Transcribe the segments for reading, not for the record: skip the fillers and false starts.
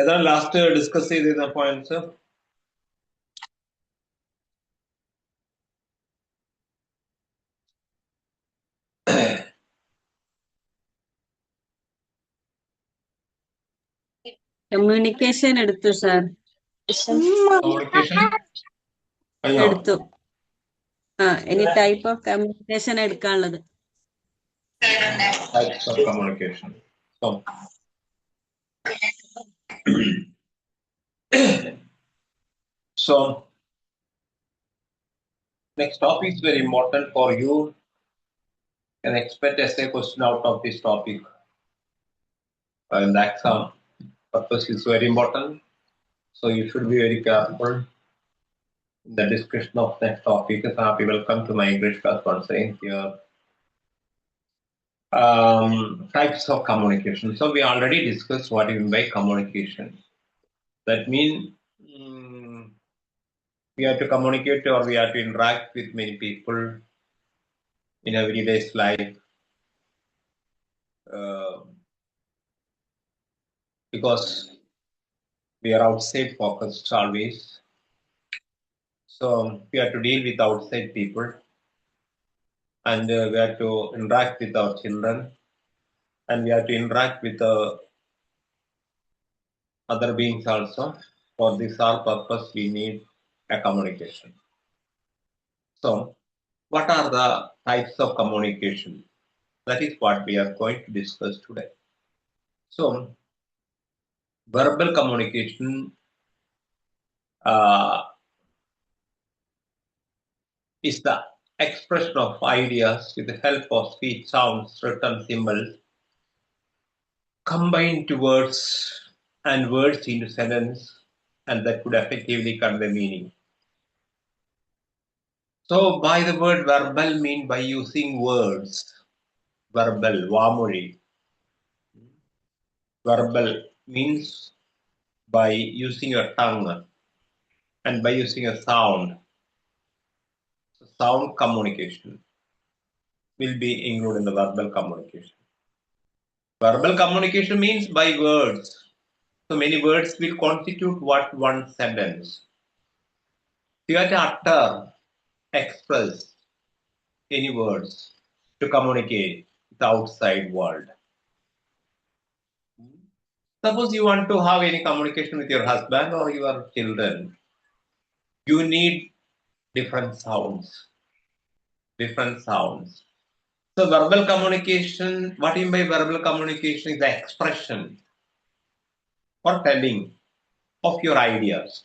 ഏതാണ് last discuss ചെയ്തിരുന്ന points? Communication എടുത്തു സാർ. കമ്മ്യൂണിക്കേഷൻ എടുത്തു. ഇനി ടൈപ്പ് ഓഫ് കമ്മ്യൂണിക്കേഷൻ എടുക്കാനുള്ളത്. Types of communication. So next topic is very important for you. Can expect essay question out of this topic. And the exam purpose is very important. So you should be very careful in the discussion of next topic. Happy welcome to my English class once again here. Types of communication. So we already discussed what you mean by communication. That means we have to communicate or we have to interact with many people in everyday's life. Because we are outside focused always. So we have to deal with outside people. And we have to interact with our children. And we have to interact with other beings also. For this all purpose, we need a communication. So, what are the types of communication? That is what we are going to discuss today. So, verbal communication is the expression of ideas with the help of speech, sounds, written symbols, combined to words and words into sentence, and that could effectively convey meaning. So, by the word verbal mean by using words. Verbal, vamuri. Verbal means by using your tongue and by using a sound. So sound communication will be included in the verbal communication. Verbal communication means by words. So many words will constitute what one sentence. You have to utter, express any words to communicate with the outside world. Suppose you want to have any communication with your husband or your children. You need different sounds. Different sounds. So verbal communication, what do you mean by verbal communication is the expression or telling of your ideas.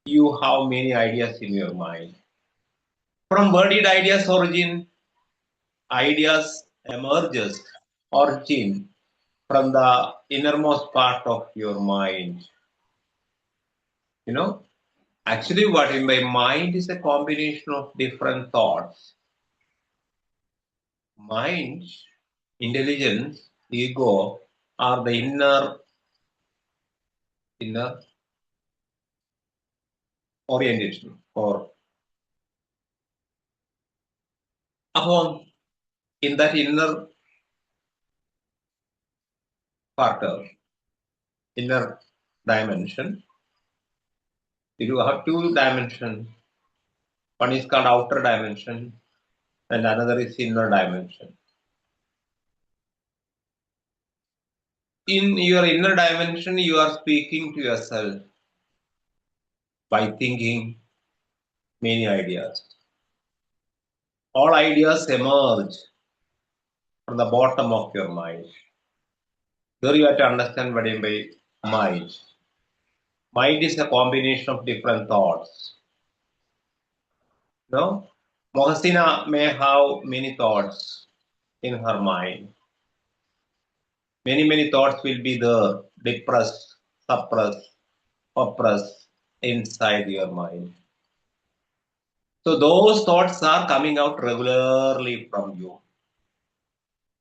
You have many ideas in your mind. From where did ideas origin? Ideas emerges, origin from the innermost part of your mind. You know, actually what I mean by mind is a combination of different thoughts. Mind, intelligence, ego are the inner orientation or upon in that inner part of inner dimension. You have two dimensions. One is called outer dimension and another is inner dimension. In your inner dimension, you are speaking to yourself by thinking many ideas. All ideas emerge from the bottom of your mind. There you have to understand what I mean by mind. Mind is a combination of different thoughts. No? Mohsina may have many thoughts in her mind. Many thoughts will be there, depressed, suppressed, oppressed inside your mind. So those thoughts are coming out regularly from you.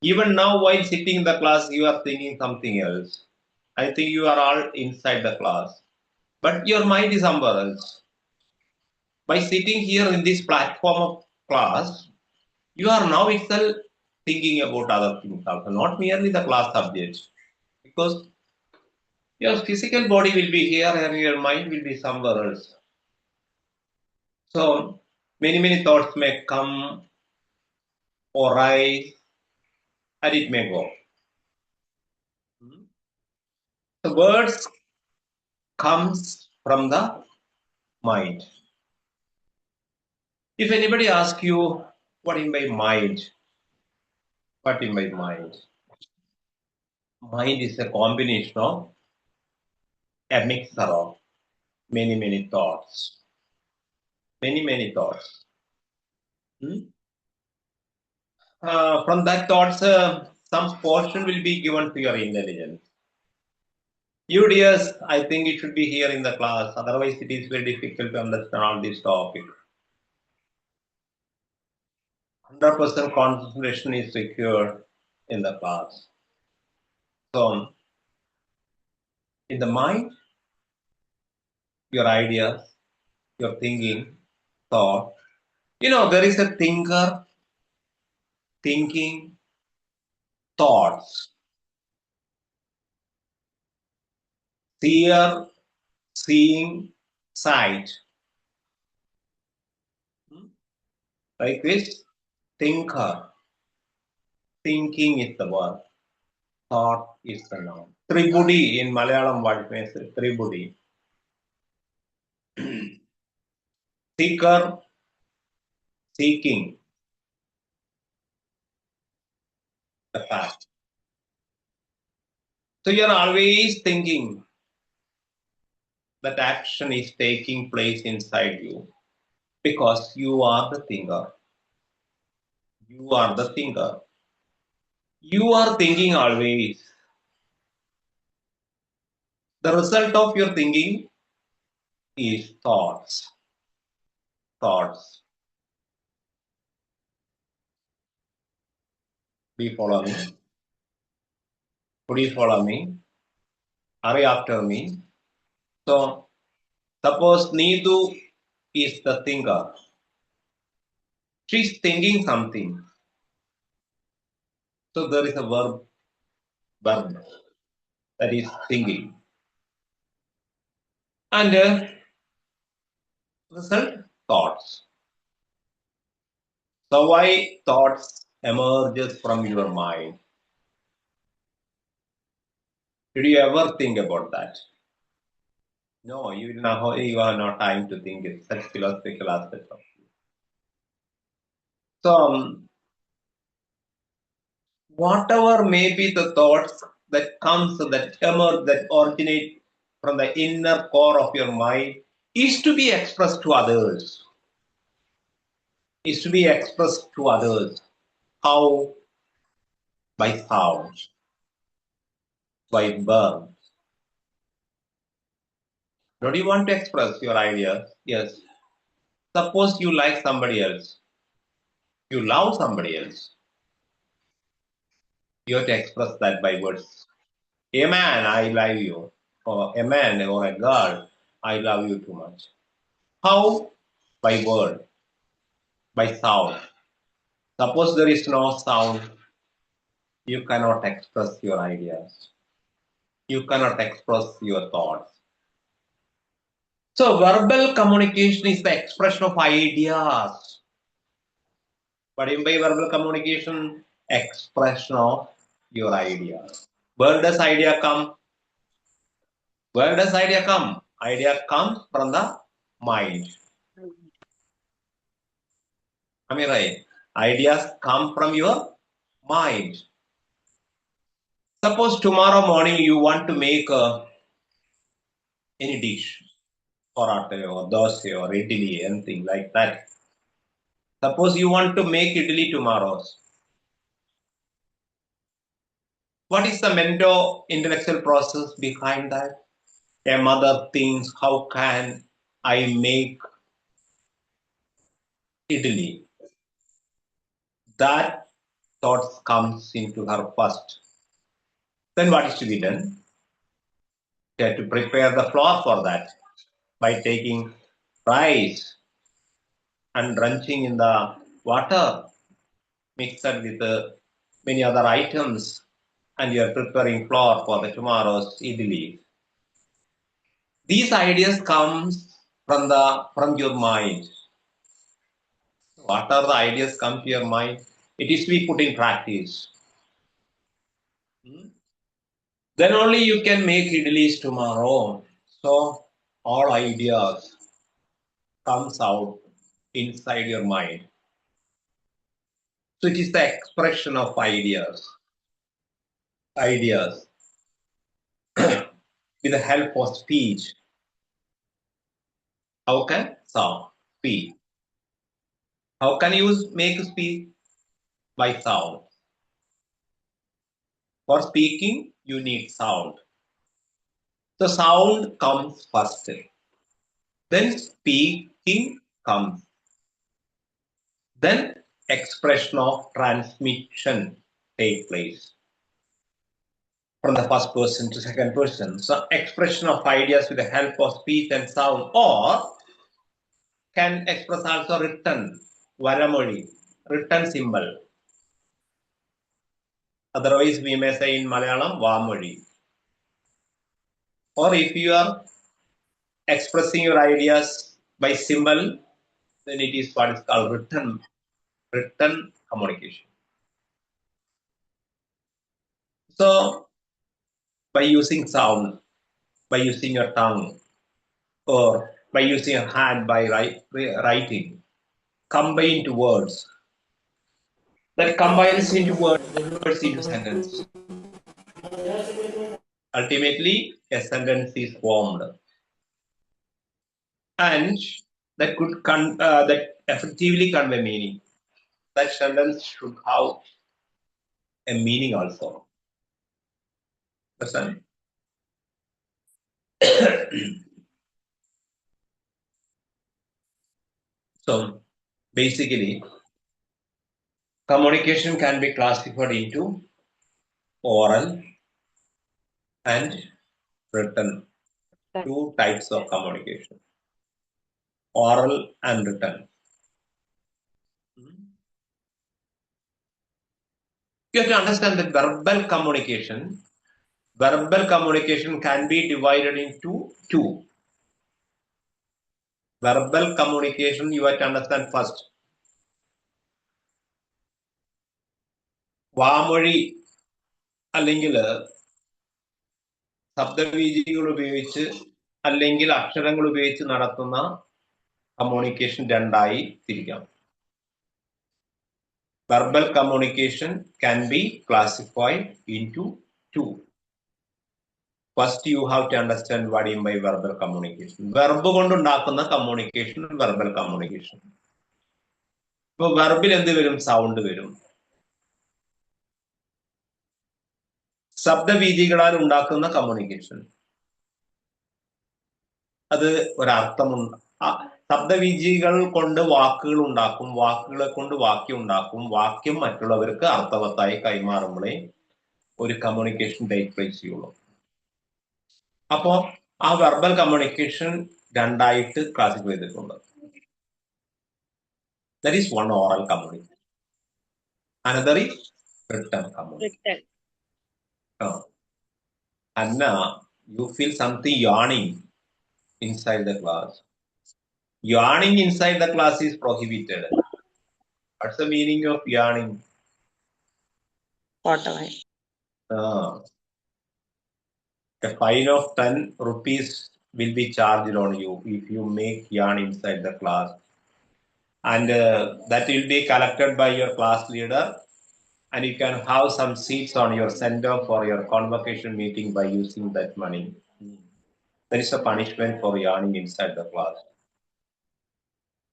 Even now, while sitting in the class, you are thinking something else. I think you are all inside the class, but your mind is somewhere else. By sitting here in this platform of class, you are now itself thinking about other things also, not merely the class subject. Because your physical body will be here and your mind will be somewhere else. So many thoughts may come or rise and it may go. The words comes from the mind. If anybody asks you, what in my mind? What in my mind? Mind is a combination of a mixture of many thoughts. Many thoughts. From that thoughts, some portion will be given to your intelligence. You dears, I think it should be here in the class. Otherwise, it is very difficult to understand all this topic. 100% concentration is secured in the class. So, in the mind, your ideas, your thinking, thought. There is a thinker, thinking, thoughts. Seer, seeing, sight. Like this, thinker. Thinking is the word. Thought is the noun. Tribudi in Malayalam, what means Tribudi. Seeker, seeking the fact. So you're always thinking that action is taking place inside you because you are the thinker. You are the thinker. You are thinking always. The result of your thinking is thoughts. Thoughts. Do you follow me? Could you follow me? Hurry after me. So, suppose Needu is the thinker. She's thinking something. So there is a verb that is thinking. And result, thoughts. So why thoughts emerges from your mind? Did you ever think about that? No, you have no time to think. It's such philosophical aspect of it. So whatever may be the thoughts that comes, that emerge, that originate from the inner core of your mind is to be expressed to others. Is to be expressed to others. How? By sound, by birth. Don't you want to express your ideas? Yes. Suppose you like somebody else. You love somebody else. You have to express that by words. A man, I love you. Or a man or a girl, I love you too much. How? By word, by sound. Suppose there is no sound, you cannot express your ideas. You cannot express your thoughts. So verbal communication is the expression of ideas. But in by verbal communication, expression of your ideas. Where does idea come? Where does idea come? Idea comes from the mind. Am I right? Ideas come from your mind. Suppose tomorrow morning you want to make any dish, paratha or dosa or idli, anything like that. Suppose you want to make idli tomorrow. What is the mental intellectual process behind that? A mother thinks, how can I make idli? That thought comes into her first. Then what is to be done? She has to prepare the flour for that by taking rice and drenching in the water mixed with many other items and you are preparing flour for the tomorrow's idli. These ideas comes from your mind. What are the ideas come to your mind? It is to be put in practice. Then only you can make idlis tomorrow. So all ideas comes out inside your mind. So it is the expression of ideas. Ideas with the help of speech. How can sound speak? How can you make speech? By sound. For speaking, you need sound. The sound comes first. Then speaking comes. Then expression of transmission take place from the first person to second person. So expression of ideas with the help of speech and sound, or can express also written, varamoli, written symbol. Otherwise, we may say in Malayalam, Vamoli. Or if you are expressing your ideas by symbol, then it is what is called written communication. So, by using sound, by using your tongue, or by using your hand by writing, combine into words. That combines into words into sentence. Ultimately, a sentence is formed, and that could that effectively convey meaning. That sentence should have a meaning also. Understand? So basically, communication can be classified into oral and written. Two types of communication, oral and written. You have to understand that verbal communication can be divided into two. Verbal communication, you have to understand first. വാമൊഴി അല്ലെങ്കിൽ ശബ്ദവീചികൾ ഉപയോഗിച്ച് അല്ലെങ്കിൽ അക്ഷരങ്ങൾ ഉപയോഗിച്ച് നടത്തുന്ന communication രണ്ടായി തിരിക്കാം. Verbal communication can be classified into two. First, you have to understand what I mean by verbal communication. Verb കൊണ്ടുണ്ടാക്കുന്ന communication, verbal communication. ഇപ്പോൾ വെർബിൽ എന്ത് വരും? സൗണ്ട് വരും. ശബ്ദവീചികളാൽ ഉണ്ടാക്കുന്ന കമ്മ്യൂണിക്കേഷൻ, അത് ഒരർത്ഥമുണ്ട്. ശബ്ദവീചികൾ കൊണ്ട് വാക്കുകൾ ഉണ്ടാക്കും, വാക്കുകളെ കൊണ്ട് വാക്യം ഉണ്ടാക്കും, വാക്യം മറ്റുള്ളവർക്ക് അർത്ഥവത്തായി കൈമാറുമ്പോഴേ ഒരു കമ്മ്യൂണിക്കേഷൻ ടേക്ക് പ്ലേസ് ചെയ്യുള്ളൂ. അപ്പോ ആ വെർബൽ കമ്മ്യൂണിക്കേഷൻ രണ്ടായിട്ട് ക്ലാസിഫൈ ചെയ്തിട്ടുണ്ട്. That is one oral communication. Another is written communication. Anna, you feel something yawning inside the class. Yawning inside the class is prohibited. What's the meaning of yawning? A fine of 10 rupees will be charged on you if you make yarn inside the class. And that will be collected by your class leader. And you can have some seats on your center for your convocation meeting by using that money. There is a punishment for yarning inside the class.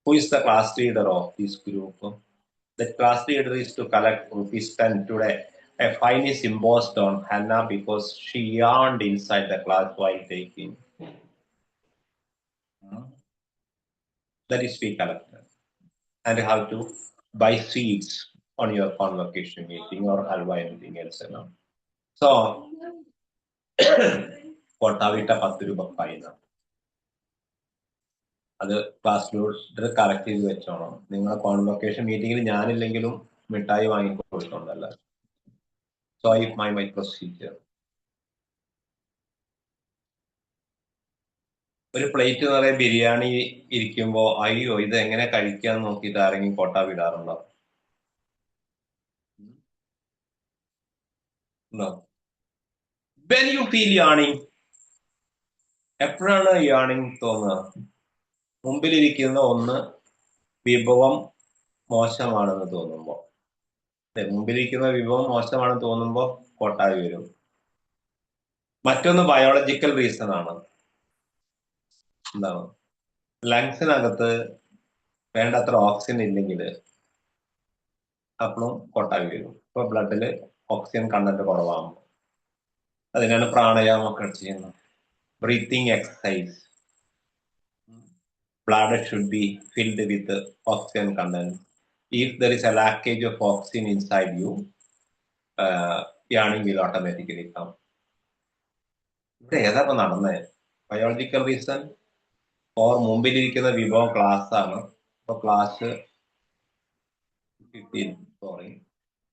Who is the class leader of this group? The class leader is to collect rupees 10 today. A fine is imposed on Hannah because she yarned inside the class while taking. That is fee collected. And you have to buy seats on your convocation meeting or halwa anything else. So, കൊട്ടാവിട്ട 10 രൂപ ഫൈന. അത് class leader collect ചെയ്ത് വെച്ചോണം. നിങ്ങളെ convocation മീറ്റിംഗിൽ ഞാനില്ലെങ്കിലും മിഠായി വാങ്ങിക്കൊടുത്തോണ്ടല്ല. So I find my procedure. ഒരു plate നിറയെ ബിരിയാണി ഇരിക്കുമ്പോ അയ്യോ ഇത് എങ്ങനെ കഴിക്കാൻ നോക്കിയിട്ട് ആരെങ്കിലും കൊട്ട വിടാറുണ്ടോ? When you feel yawning, എപ്പോഴാണ് യാണിങ് തോന്നുക? മുമ്പിലിരിക്കുന്ന ഒന്ന് വിഭവം മോശമാണെന്ന് തോന്നുമ്പോ, മുമ്പിലിരിക്കുന്ന വിഭവം മോശമാണെന്ന് തോന്നുമ്പോ കൊട്ടാവി വരും. മറ്റൊന്ന് ബയോളജിക്കൽ റീസൺ ആണ്. എന്താണ്? ലങ്സിനകത്ത് വേണ്ടത്ര ഓക്സിജൻ ഇല്ലെങ്കിൽ അപ്പോഴും കൊട്ടാവി വരും. ഇപ്പൊ ബ്ലഡില് ഓക്സിജൻ കണ്ടന്റ് കുറവാകുമ്പോൾ അതിനാണ് പ്രാണായാമം ഒക്കെ ചെയ്യുന്നത്. Breathing exercise. Bladder should be filled with oxygen content. If there is a lackage of oxygen inside you, yawning will automatically come. ഇവിടെ ഏതാ നടന്നേ? ബയോളജിക്കൽ റീസൺ ഓർ മുമ്പിലിരിക്കുന്ന വിഭവം ക്ലാസ് ആണ്. ഇപ്പൊ class 15. Sorry.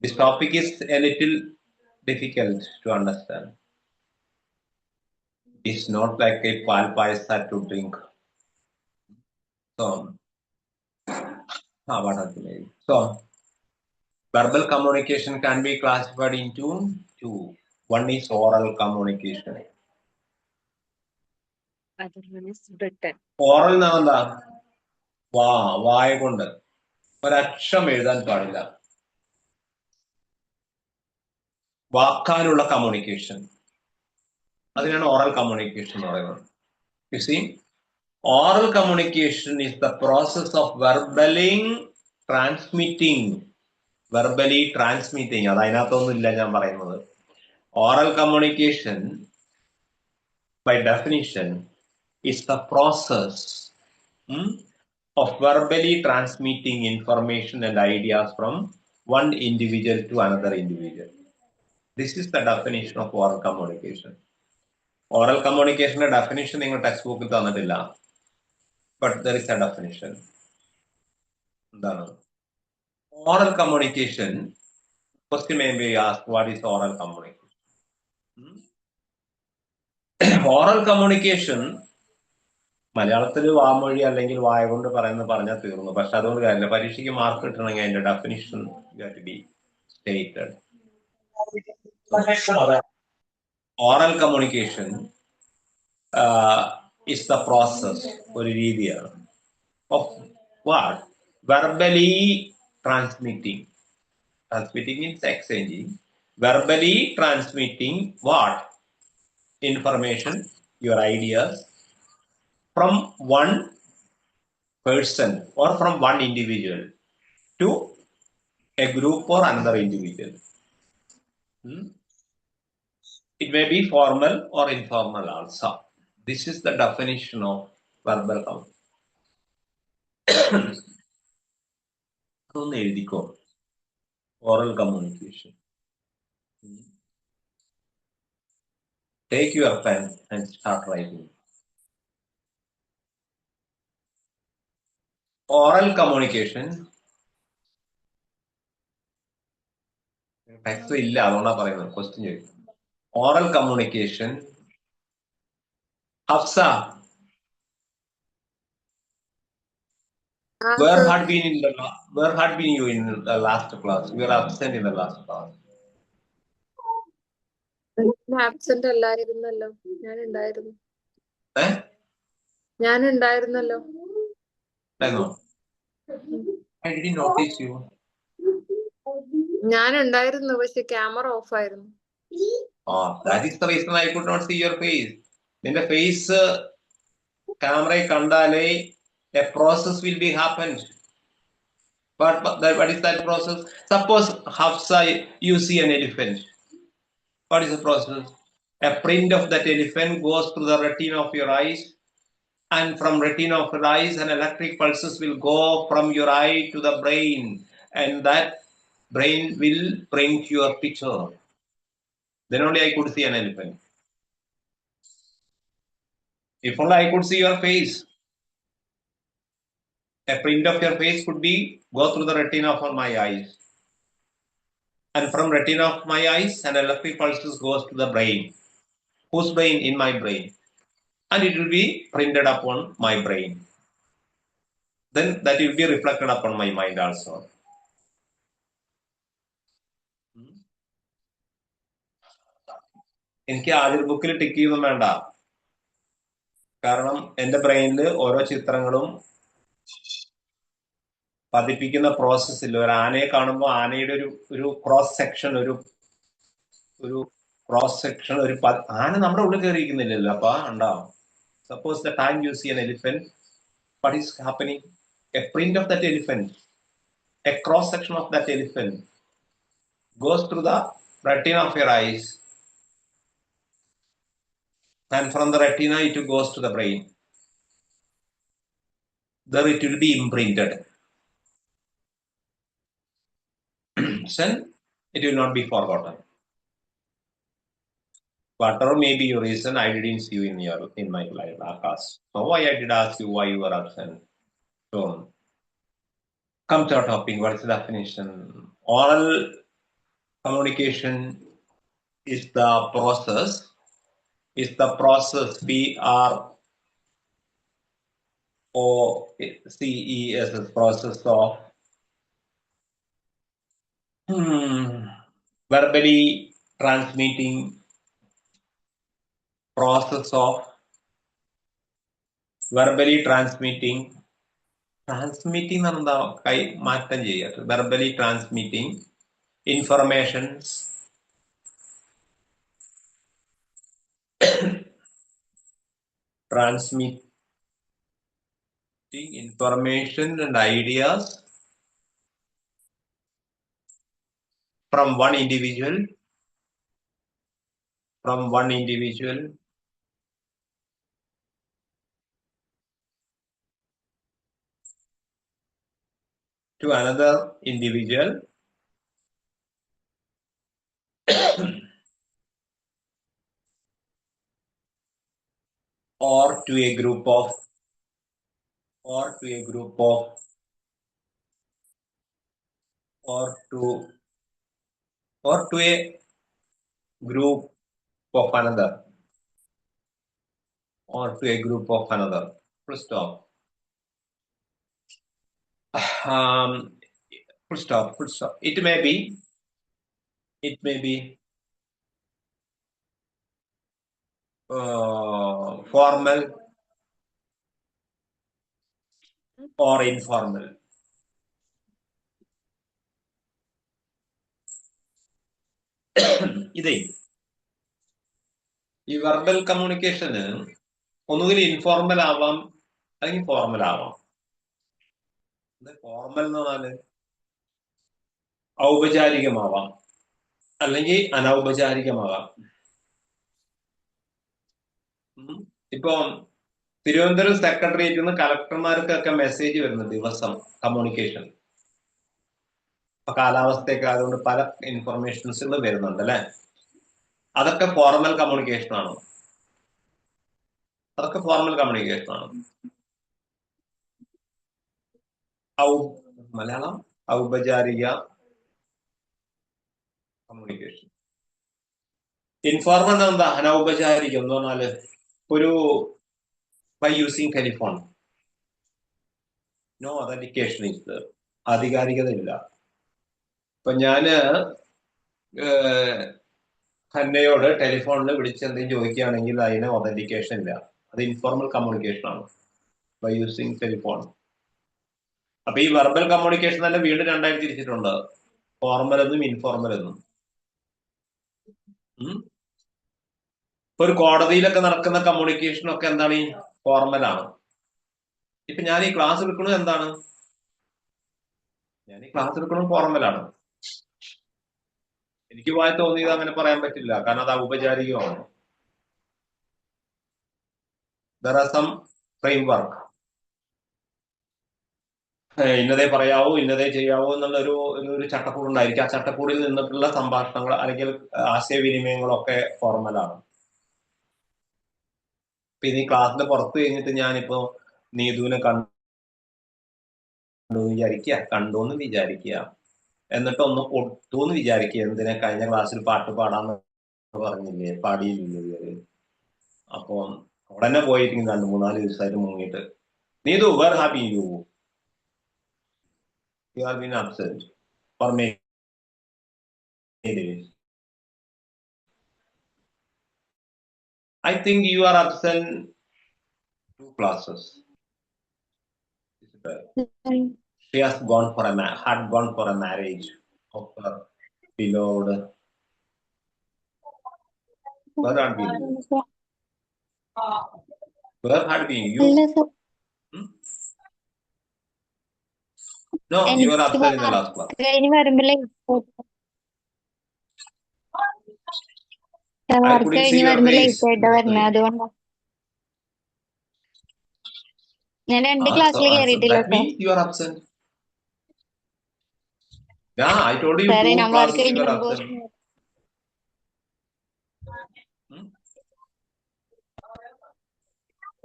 This topic is a little difficult to understand. It's not like a pal payasa to drink. So, So, verbal communication can be classified into two. One is oral communication. Other one is written. Oral എന്താ? വായ കൊണ്ട് ഒരക്ഷരം എഴുതാൻ പാടില്ല. വാക്കാലുള്ള communication, അതിനാണ് oral communication എന്ന് പറയുന്നത്. You see, oral communication is the process of verbally transmitting. അത് അതിനകത്തൊന്നുമില്ല ഞാൻ പറയുന്നത്. Oral communication by definition is the process of verbally transmitting information and ideas from one individual to another individual. This is the definition of oral communication. Oral communication definition നിങ്ങൾ text ബുക്കിൽ തന്നിട്ടില്ല, but there is a definition. എന്താണ് oral communication? Question may be asked, what is oral communication? Oral communication മലയാളത്തിൽ വാമൊഴി അല്ലെങ്കിൽ വായ കൊണ്ട് പറഞ്ഞാൽ തീർന്നു. പക്ഷെ അതുകൊണ്ട് കാര്യമില്ല. പരീക്ഷയ്ക്ക് മാർക്ക് കിട്ടണമെങ്കിൽ അതിന്റെ definition B stated. Oral communication is the process, ഒരു രീതിയാണ്, of what? Verbally transmitting. Transmitting means exchanging. Verbally transmitting what? Information, your ideas, from one person or from one individual to a group or another individual. It may be formal or informal also. This is the definition of verbal communication. അതൊന്ന് എഴുതിക്കോ. Oral communication. Take your pen and start writing. Oral communication. Text ഇല്ല, അതുകൊണ്ടാ പറയുന്നത്. Question ചോദിക്കും. Oral communication. Hafsa, where had been you in the last class? You were absent in the last class. Absent അല്ലായിരുന്നല്ലോ, ഞാൻ ഉണ്ടായിരുന്നല്ലോ. I didn't notice you. ഞാൻ ഉണ്ടായിരുന്നു, പക്ഷെ ക്യാമറ ഓഫ് ആയിരുന്നു. That is the reason I could not see your face. നിന്റെ face ക്യാമറയിൽ കണ്ടാലേ a process will be happened. But what is that process? Suppose Hafsa, you see an elephant. What is the process? A print of that elephant goes through the retina of your eyes, and from retina of your eyes, an electric pulses will go from your eye to the brain, and that brain will print your picture. Then only I could see an elephant. If only I could see your face, a print of your face could go through the retina of my eyes. And from retina of my eyes, an electric pulse goes to the brain. Whose brain? In my brain. And it will be printed upon my brain. Then that will be reflected upon my mind also. എനിക്ക് ആദ്യ ബുക്കിൽ tick ചെയ്യൊന്നും വേണ്ട. കാരണം എന്റെ ബ്രെയിനിൽ ഓരോ ചിത്രങ്ങളും പതിപ്പിക്കുന്ന പ്രോസസ്സിൽ ഒരു ആനയെ കാണുമ്പോൾ ആനയുടെ ഒരു ക്രോസ് സെക്ഷൻ ഒരു ക്രോസ് സെക്ഷൻ ആന നമ്മുടെ ഉള്ളിൽ കയറിയിരിക്കുന്നില്ലല്ലോ. അപ്പൊ ഉണ്ടാവും. Suppose the time you see an elephant, what is happening? A print of that elephant, a cross section of that elephant goes through the retina of your eyes, and from the retina it goes to the brain. There it will be imprinted. Then it will not be forgotten. Whatever may be your reason, I didn't see you in my class. So why I did ask you why you were absent. So come to our topic. What is the definition? Oral communication is the process. Is the process PROCES process of verbally transmitting. Process of verbally transmitting എന്താ കൈ മാറ്റം ചെയ്യുക. verbally transmitting informations information and ideas from one individual to another individual or to a group of or to a group of another full stop. Full stop. It may be formal or informal. ഇതേ ഈ verbal കമ്മ്യൂണിക്കേഷന് ഒന്നുകിൽ informal ആവാം അല്ലെങ്കിൽ formal ആവാം. Formal എന്ന് പറഞ്ഞാല് ഔപചാരികമാവാം അല്ലെങ്കിൽ അനൗപചാരികമാവാം. ഇപ്പൊ തിരുവനന്തപുരം സെക്രട്ടേറിയറ്റിൽ നിന്ന് കളക്ടർമാർക്കൊക്കെ മെസ്സേജ് വരുന്നു ദിവസം കമ്മ്യൂണിക്കേഷൻ. ഇപ്പൊ കാലാവസ്ഥയൊക്കെ ആയതുകൊണ്ട് പല ഇൻഫർമേഷൻസുകൾ വരുന്നുണ്ട് അല്ലെ. അതൊക്കെ ഫോർമൽ കമ്മ്യൂണിക്കേഷൻ ആണ്. മലയാളം ഔപചാരിക കമ്മ്യൂണിക്കേഷൻ. ഇൻഫോർമൽ എന്താ? അനൗപചാരികം എന്ന് പറഞ്ഞാല് ഒരു by using telephone. No authentication is there. ആധികാരികത ഇല്ല. ഇപ്പൊ ഞാന് ഹന്നയോട് ടെലിഫോണിൽ വിളിച്ച് എന്തെങ്കിലും ചോദിക്കുകയാണെങ്കിൽ അതിന് ഒതന്റിക്കേഷൻ ഇല്ല. അത് ഇൻഫോർമൽ കമ്മ്യൂണിക്കേഷൻ ആണ് ബൈ യൂസിങ് ടെലിഫോൺ. അപ്പൊ ഈ വെർബൽ കമ്മ്യൂണിക്കേഷൻ തന്നെ വീണ്ടും രണ്ടായി തിരിച്ചിട്ടുണ്ട്, ഫോർമൽ എന്നും ഇൻഫോർമൽ എന്നും. ഇപ്പൊ ഒരു കോടതിയിലൊക്കെ നടക്കുന്ന കമ്മ്യൂണിക്കേഷൻ ഒക്കെ എന്താണ്? ഈ ഫോർമൽ ആണ്. ഇപ്പൊ ഞാൻ ഈ ക്ലാസ് എടുക്കുന്നത് എന്താണ്? ഫോർമലാണ്. എനിക്ക് വായി തോന്നിയത് അങ്ങനെ പറയാൻ പറ്റില്ല, കാരണം അത് ഔപചാരികമാണ്. There are some framework. ഇന്നതേ പറയാവൂ, ഇന്നതേ ചെയ്യാവൂ എന്നുള്ള ഒരു ചട്ടക്കൂടുണ്ടായിരിക്കും. ആ ചട്ടക്കൂടിൽ നിന്നിട്ടുള്ള സംഭാഷണങ്ങൾ അല്ലെങ്കിൽ ആശയവിനിമയങ്ങളൊക്കെ ഫോർമലാണ്. പിന്നെ ഈ ക്ലാസ്സിന്റെ പുറത്ത് കഴിഞ്ഞിട്ട് ഞാനിപ്പോ നീതുവിനെ കണ്ടു എന്ന് വിചാരിക്കുക, എന്നിട്ട് ഒന്ന് പൊട്ടൂന്ന് വിചാരിക്കുക. എന്തിനാ കഴിഞ്ഞ ക്ലാസ്സിൽ പാട്ട് പാടാന്ന് പറഞ്ഞില്ലേ, പാടിയില്ലേ? അപ്പൊ ഉടനെ പോയിരിക്കും 2-3-4 ദിവസമായിട്ട് മുങ്ങിയിട്ട്. Neethu, where have you? You have been absent for many days. I think you are absent 2 classes. She has gone for had gone for a marriage of her beloved. Where had been you? Where had been you? No, you were absent in the last class. I couldn't see your face. That means you are absent. Yeah, I told you 2 classes you were absent.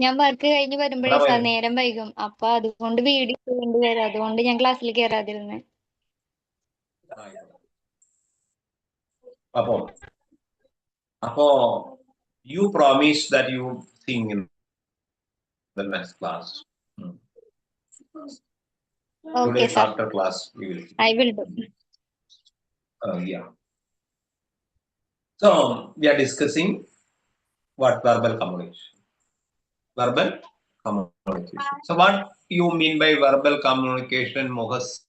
ഞാൻ work കഴിഞ്ഞ് വരുമ്പോഴേ sir നേരം വൈകും. അപ്പൊ അതുകൊണ്ട് video ചെയ്യേണ്ടി വരും. അതുകൊണ്ട് ഞാൻ ക്ലാസ്സിൽ കയറാതിരുന്നേ. അപ്പോ you promised that you would sing in the next class. Okay, Today sir. after class we will sing. I will do. Yeah. So we are discussing what verbal communication. Verbal communication. So what you mean by verbal communication, Muhassina?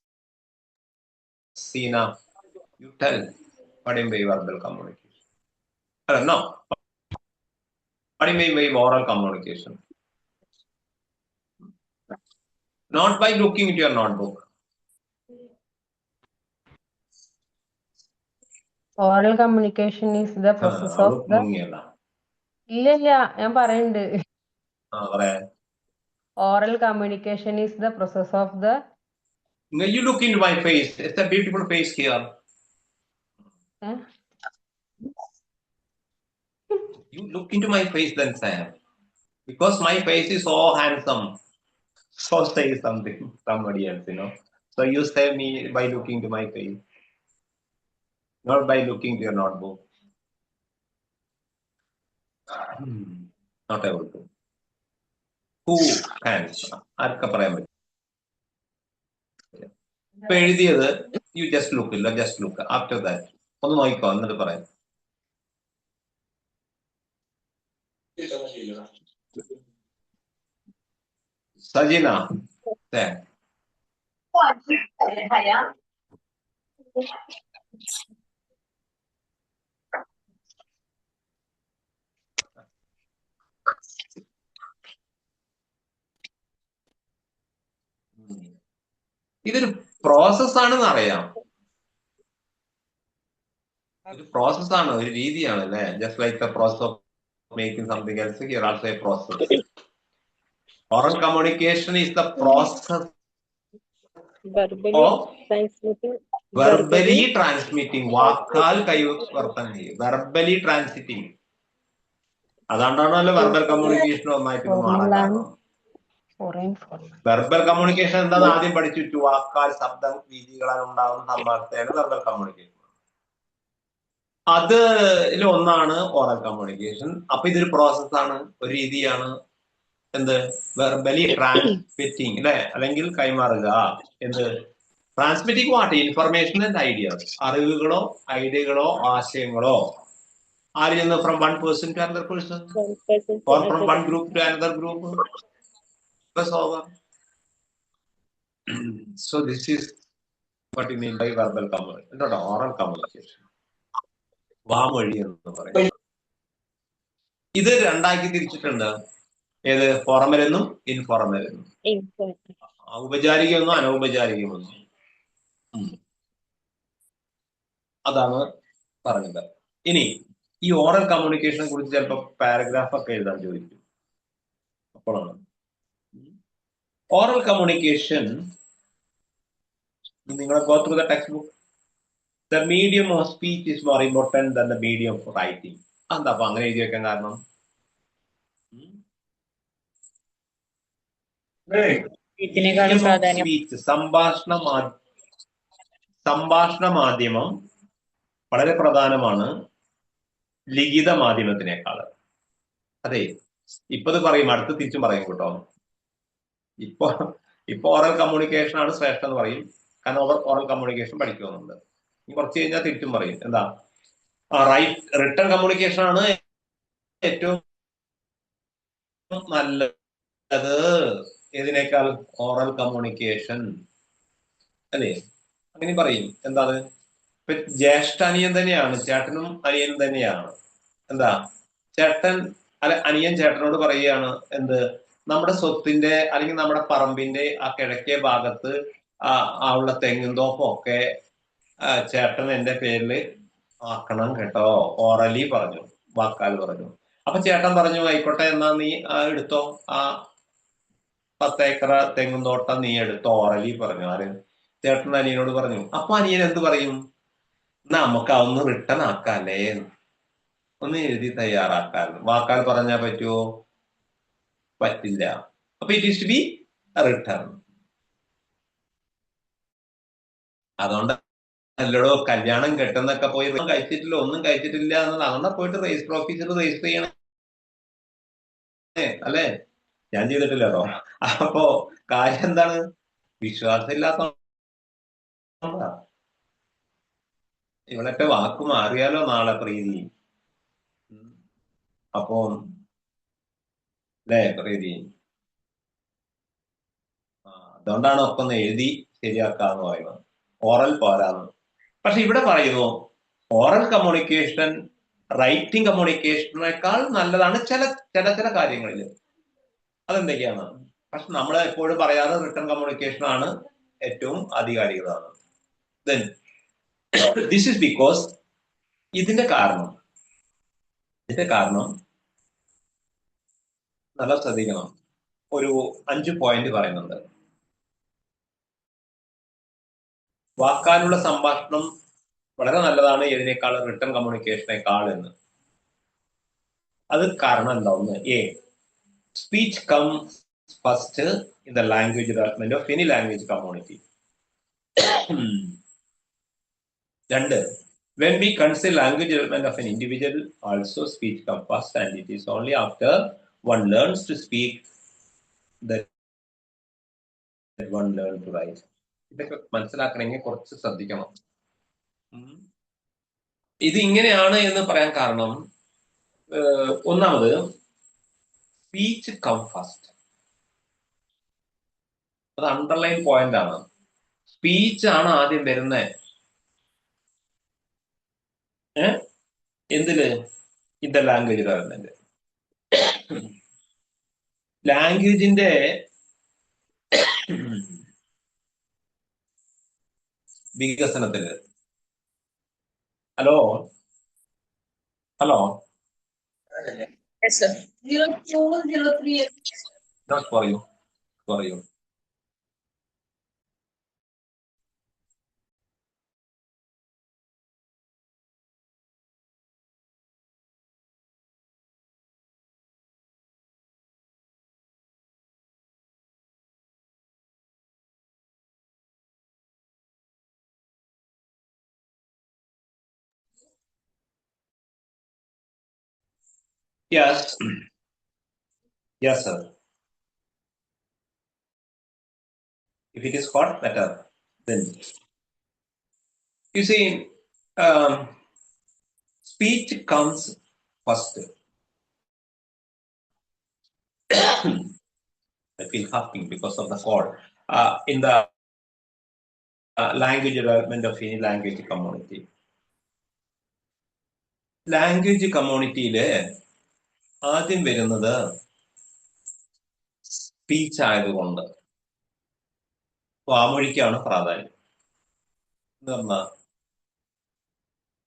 You tell. What do you mean by verbal communication? No. What do you mean by oral communication? Not by looking at your notebook. Oral communication is the process of the. ഇല്ല ഞാൻ പറയുന്നുണ്ട്. Oral communication is the process of the. Now you look into my face. It's a beautiful face here. You look into my face then, Sam. Because my face is so handsome. So say something, somebody else, So you say me by looking to my face. Not by looking to your notebook. Not able to. Who hands? ആർക്കാ പറയാൻ പറ്റും? ഇപ്പൊ എഴുതിയത് you just look ഇല്ല, just look. After that ഒന്ന് നോക്കിക്കോ, എന്നിട്ട് പറയാം. സജിന, ഇതൊരു പ്രോസസ് ആണെന്ന് അറിയാം. ഒരു പ്രോസസ് ആണ്, ഒരു രീതിയാണ് അല്ലേ? Just like the process of making something else, here also A process. Oral communication is the process verbally transmitting. വാക്കാൽ കൈവർത്തനം ചെയ്യും. Verbally transiting. അതുകൊണ്ടാണല്ലോ വെർബൽ കമ്മ്യൂണിക്കേഷൻ ഒന്നായിട്ട് മാറാൻ. വെർബൽ കമ്മ്യൂണിക്കേഷൻ എന്താണെന്ന് ആദ്യം പഠിച്ചിട്ടു. വാക്കാൽ ശബ്ദ രീതികളാൽ ഉണ്ടാകുന്ന സമ്മാനത്തെയാണ് വെർബൽ കമ്മ്യൂണിക്കേഷൻ. അതിലൊന്നാണ് ഓറൽ കമ്മ്യൂണിക്കേഷൻ. അപ്പൊ ഇതൊരു പ്രോസസ്സാണ്, ഒരു രീതിയാണ്. എന്ത്? വെർബലി ട്രാൻസ്മിറ്റിംഗ് അല്ലെ? അല്ലെങ്കിൽ കൈമാറുക. എന്ത്? Transmitting what? Information and ideas. അറിവുകളോ ഐഡിയകളോ ആശയങ്ങളോ ആരിൽ നിന്ന്? From one person to another person, or from one group to another group. Over. So this is what you mean by verbal communication, not oral communication. വാമൊഴി എന്ന് പറയും. ഇത് രണ്ടാക്കി തിരിച്ചിട്ടുണ്ട്. ഏത്? ഫോർമൽ എന്നും ഇൻഫോർമൽ എന്നും. ഔപചാരികമെന്നും അനൗപചാരികമെന്നും. അതാണ് പറഞ്ഞത്. ഇനി ഈ ഓറൽ കമ്മ്യൂണിക്കേഷനെ കുറിച്ച് ചിലപ്പോൾ പാരഗ്രാഫ് ഒക്കെ എഴുതാൻ ചോദിക്കും. അപ്പോഴാണ് oral communication. നിങ്ങൾ go through the textbook. The medium of speech is more important than the medium of writing. എന്താ അപ്പൊ അങ്ങനെ എഴുതി വെക്കാൻ കാരണം? സംഭാഷണ സംഭാഷണ മാധ്യമം വളരെ പ്രധാനമാണ് ലിഖിത മാധ്യമത്തിനേക്കാൾ. അതെ, ഇപ്പൊ ഇത് പറയും, അടുത്ത് തിരിച്ചും പറയും കേട്ടോ. ഇപ്പൊ ഓറൽ കമ്മ്യൂണിക്കേഷൻ ആണ് ശ്രേഷ്ഠം എന്ന് പറയും, കാരണം ഓറൽ കമ്മ്യൂണിക്കേഷൻ പഠിക്കുന്നുണ്ട്. കുറച്ച് കഴിഞ്ഞാൽ തിരിച്ചും പറയും എന്താ, റിട്ടൺ കമ്മ്യൂണിക്കേഷൻ ആണ് ഏറ്റവും നല്ലത് ഏതിനേക്കാൾ, ഓറൽ കമ്മ്യൂണിക്കേഷൻ അല്ലേ, അങ്ങനെ പറയും. എന്താ, ഇപ്പൊ ജ്യേഷ്ഠ അനിയൻ തന്നെയാണ്, ചേട്ടനും അനിയനും തന്നെയാണ്. എന്താ, ചേട്ടൻ അനിയൻ ചേട്ടനോട് പറയുകയാണ് എന്ത്, നമ്മുടെ സ്വത്തിന്റെ അല്ലെങ്കിൽ നമ്മുടെ പറമ്പിന്റെ ആ കിഴക്കേ ഭാഗത്ത് ഉള്ള തെങ്ങുംതോപ്പൊക്കെ ചേട്ടൻ എന്റെ പേരില് ആക്കണം കേട്ടോ, ഓറലി പറഞ്ഞു, വാക്കാൽ പറഞ്ഞു. അപ്പൊ ചേട്ടൻ പറഞ്ഞു ആയിക്കോട്ടെ, എന്നാ നീ എടുത്തോ, ആ 10 ഏക്കർ തെങ്ങുംതോട്ടം നീ എടുത്തോ, ഓറലി പറഞ്ഞു. ആര്? ചേട്ടൻ അനിയനോട് പറഞ്ഞു. അപ്പൊ അനിയൻ എന്ത് പറയും, നമുക്ക് അതൊന്ന് റിട്ടേൺ ആക്കാല്ലേ, ഒന്ന് എഴുതി തയ്യാറാക്കാൻ. വാക്കാൽ പറഞ്ഞാൽ പറ്റുമോ? പറ്റില്ല. അപ്പൊ it is to be return. അതുകൊണ്ട് അല്ലടോ കല്യാണം കെട്ടുന്നൊക്കെ പോയി കഴിച്ചിട്ടില്ല, ഒന്നും കഴിച്ചിട്ടില്ല എന്നത് അങ്ങനെ പോയിട്ട് രജിസ്റ്റർ ഓഫീസിൽ രജിസ്റ്റർ ചെയ്യണം അല്ലേ? ഞാൻ ചെയ്തിട്ടില്ലല്ലോ. അപ്പോ കാര്യം എന്താണ്, വിശ്വാസം ഇല്ലാത്ത ഇവളൊക്കെ വാക്ക് മാറിയാലോ നാളെ പ്രീതി. അപ്പോ അല്ലേ പ്രീതി, അതുകൊണ്ടാണ് ഒക്കെ ഒന്ന് എഴുതി ശരിയാക്കാന്ന് പറയുന്നത്, ഓറൽ പോരാന്ന്. പക്ഷെ ഇവിടെ പറയുന്നു ഓറൽ കമ്മ്യൂണിക്കേഷൻ റൈറ്റിംഗ് കമ്മ്യൂണിക്കേഷനേക്കാൾ നല്ലതാണ് ചില കാര്യങ്ങളിൽ. അതെന്തൊക്കെയാണ്? പക്ഷെ നമ്മൾ എപ്പോഴും പറയാറ് റിട്ടൺ കമ്മ്യൂണിക്കേഷൻ ആണ് ഏറ്റവും ആധികാരികതാണ്. ദെൻ ദിസ് ഇസ് ബിക്കോസ്, ഇതിന്റെ കാരണം നല്ല ശ്രദ്ധിക്കണം. ഒരു 5 പോയിന്റ് പറയുന്നുണ്ട്. വാക്കാലുള്ള സംഭാഷണം വളരെ നല്ലതാണ് ഇതിനേക്കാൾ, റിട്ടൺ കമ്മ്യൂണിക്കേഷനേക്കാൾ എന്ന്. അത് കാരണം എന്താ? ഒന്ന്, speech comes first in the language development of any language community. 2, when we consider language development of an individual, also speech comes first, and it is only after one learns to speak that one learns to write. ഇതൊക്കെ മനസ്സിലാക്കണമെങ്കിൽ കുറച്ച് ശ്രദ്ധിക്കണം. ഇത് ഇങ്ങനെയാണ് എന്ന് പറയാൻ കാരണം, ഒന്നാമത് സ്പീച്ച് കം ഫസ്റ്റ്, അത് അണ്ടർലൈൻ പോയിന്റ് ആണ്. സ്പീച്ച് ആണ് ആദ്യം വരുന്നത്. എന്തില്? ഇത് ലാംഗ്വേജ് ഡെവലപ്മെന്റ്. ലാംഗ്വേജിന്റെ വികസനത്തില്. Hello Yes, sir. 0203. പറയൂ. Yes, sir. If it is hot, better. Then you see, speech comes first. I feel huffing because of the cold. In the language development of any language community. Language കമ്മ്യൂണിറ്റിയില് ആദ്യം വരുന്നത് speech ആയതുകൊണ്ട് വാമൊഴിക്കാണ് പ്രാധാന്യം. എന്ന് പറഞ്ഞാൽ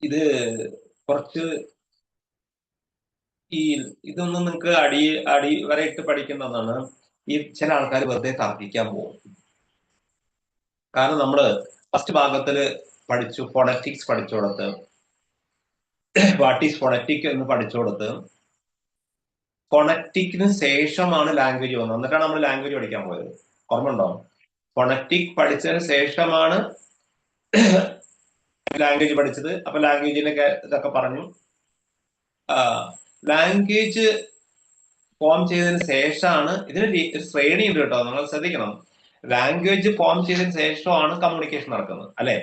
ഇത് കുറച്ച് ഇതൊന്നും നിങ്ങൾക്ക് അടി വരെ ഇട്ട് പഠിക്കുന്നതാണ്. ഈ ചില ആൾക്കാർ വെറുതെ തർക്കിക്കാൻ പോകും. കാരണം നമ്മള് ഫസ്റ്റ് ഭാഗത്തില് പഠിച്ചു, ഫോണറ്റിക്സ് പഠിച്ചു കൊടുത്ത്, വാട്ട് ഈസ് ഫോണറ്റിക് എന്ന് പഠിച്ചു കൊടുത്ത്, ഫോണറ്റിക്കിന് ശേഷമാണ് ലാംഗ്വേജ് വന്നത്. എന്നിട്ടാണ് നമ്മൾ ലാംഗ്വേജ് പഠിക്കാൻ പോയത്. ഓർമ്മ ഉണ്ടോ? ഫോണറ്റിക് പഠിച്ചതിന് ശേഷമാണ് ലാംഗ്വേജ് പഠിച്ചത്. അപ്പൊ ലാംഗ്വേജിനൊക്കെ ഇതൊക്കെ പറഞ്ഞു. ലാംഗ്വേജ് ഫോം ചെയ്തതിന് ശേഷമാണ്, ഇതിന് ശ്രേണി ഉണ്ട് കേട്ടോ, നിങ്ങൾ ശ്രദ്ധിക്കണം. ലാംഗ്വേജ് ഫോം ചെയ്തതിന് ശേഷമാണ് കമ്മ്യൂണിക്കേഷൻ നടക്കുന്നത്, അല്ലെ?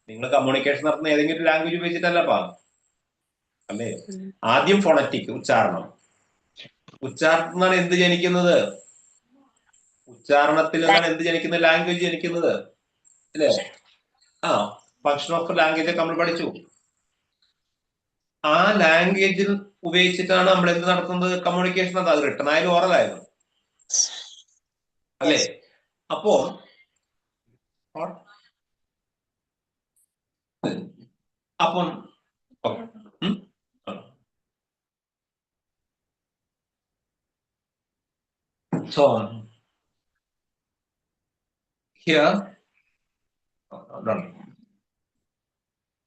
നിങ്ങൾ കമ്മ്യൂണിക്കേഷൻ നടത്തുന്ന ഏതെങ്കിലും ഒരു ലാംഗ്വേജ് ഉപയോഗിച്ചിട്ടല്ലപ്പാ, അല്ലേ? ആദ്യം ഫോണറ്റിക്, ഉച്ചാരണം. ഉച്ചാരണത്തിൽ നിന്നാണ് എന്ത് ജനിക്കുന്നത്? ഉച്ചാരണത്തിൽ നിന്നാണ് എന്ത് ജനിക്കുന്നത്? ലാംഗ്വേജ് ജനിക്കുന്നത്, അല്ലേ? ഫങ്ഷൻ ഓഫ് ലാംഗ്വേജ് ഒക്കെ നമ്മൾ പഠിച്ചു. ആ ലാംഗ്വേജിൽ ഉപയോഗിച്ചിട്ടാണ് നമ്മൾ എന്ത് നടത്തുന്നത്? കമ്മ്യൂണിക്കേഷൻ. അത് റിട്ടൺ ആയാലും ഓറൽ ആയിരുന്നു, അല്ലേ? അപ്പോ അപ്പം so here done.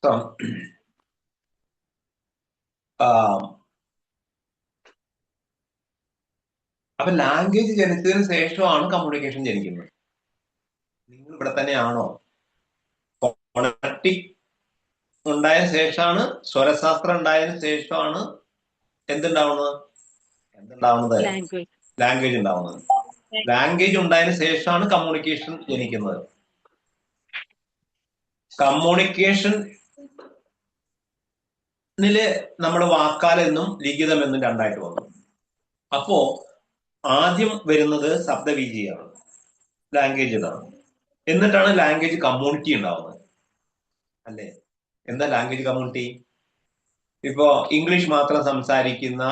So അപ്പൊ ലാംഗ്വേജ് ജനിച്ചതിന് ശേഷമാണ് കമ്മ്യൂണിക്കേഷൻ ജനിക്കുന്നത്. നിങ്ങൾ ഇവിടെ തന്നെയാണോ? ഫോണറ്റിക് ഉണ്ടായ ശേഷമാണ്, സ്വരശാസ്ത്രം ഉണ്ടായതിനു ശേഷമാണ് എന്തുണ്ടാവുന്നത്? ലാംഗ്വേജ് ഉണ്ടാവുന്നത്. ലാംഗ്വേജ് ഉണ്ടായതിനു ശേഷമാണ് കമ്മ്യൂണിക്കേഷൻ ജനിക്കുന്നത്. കമ്മ്യൂണിക്കേഷനില് നമ്മൾ വാക്കാലെന്നും ലിഖിതമെന്നും രണ്ടായിട്ട് വന്നു. അപ്പോ ആദ്യം വരുന്നത് ശബ്ദവീചിയാണ്, ലാംഗ്വേജ് ഇതാണ്. എന്നിട്ടാണ് ലാംഗ്വേജ് കമ്മ്യൂണിറ്റി ഉണ്ടാവുന്നത്, അല്ലേ? എന്താ ലാംഗ്വേജ് കമ്മ്യൂണിറ്റി? ഇപ്പോ ഇംഗ്ലീഷ് മാത്രം സംസാരിക്കുന്ന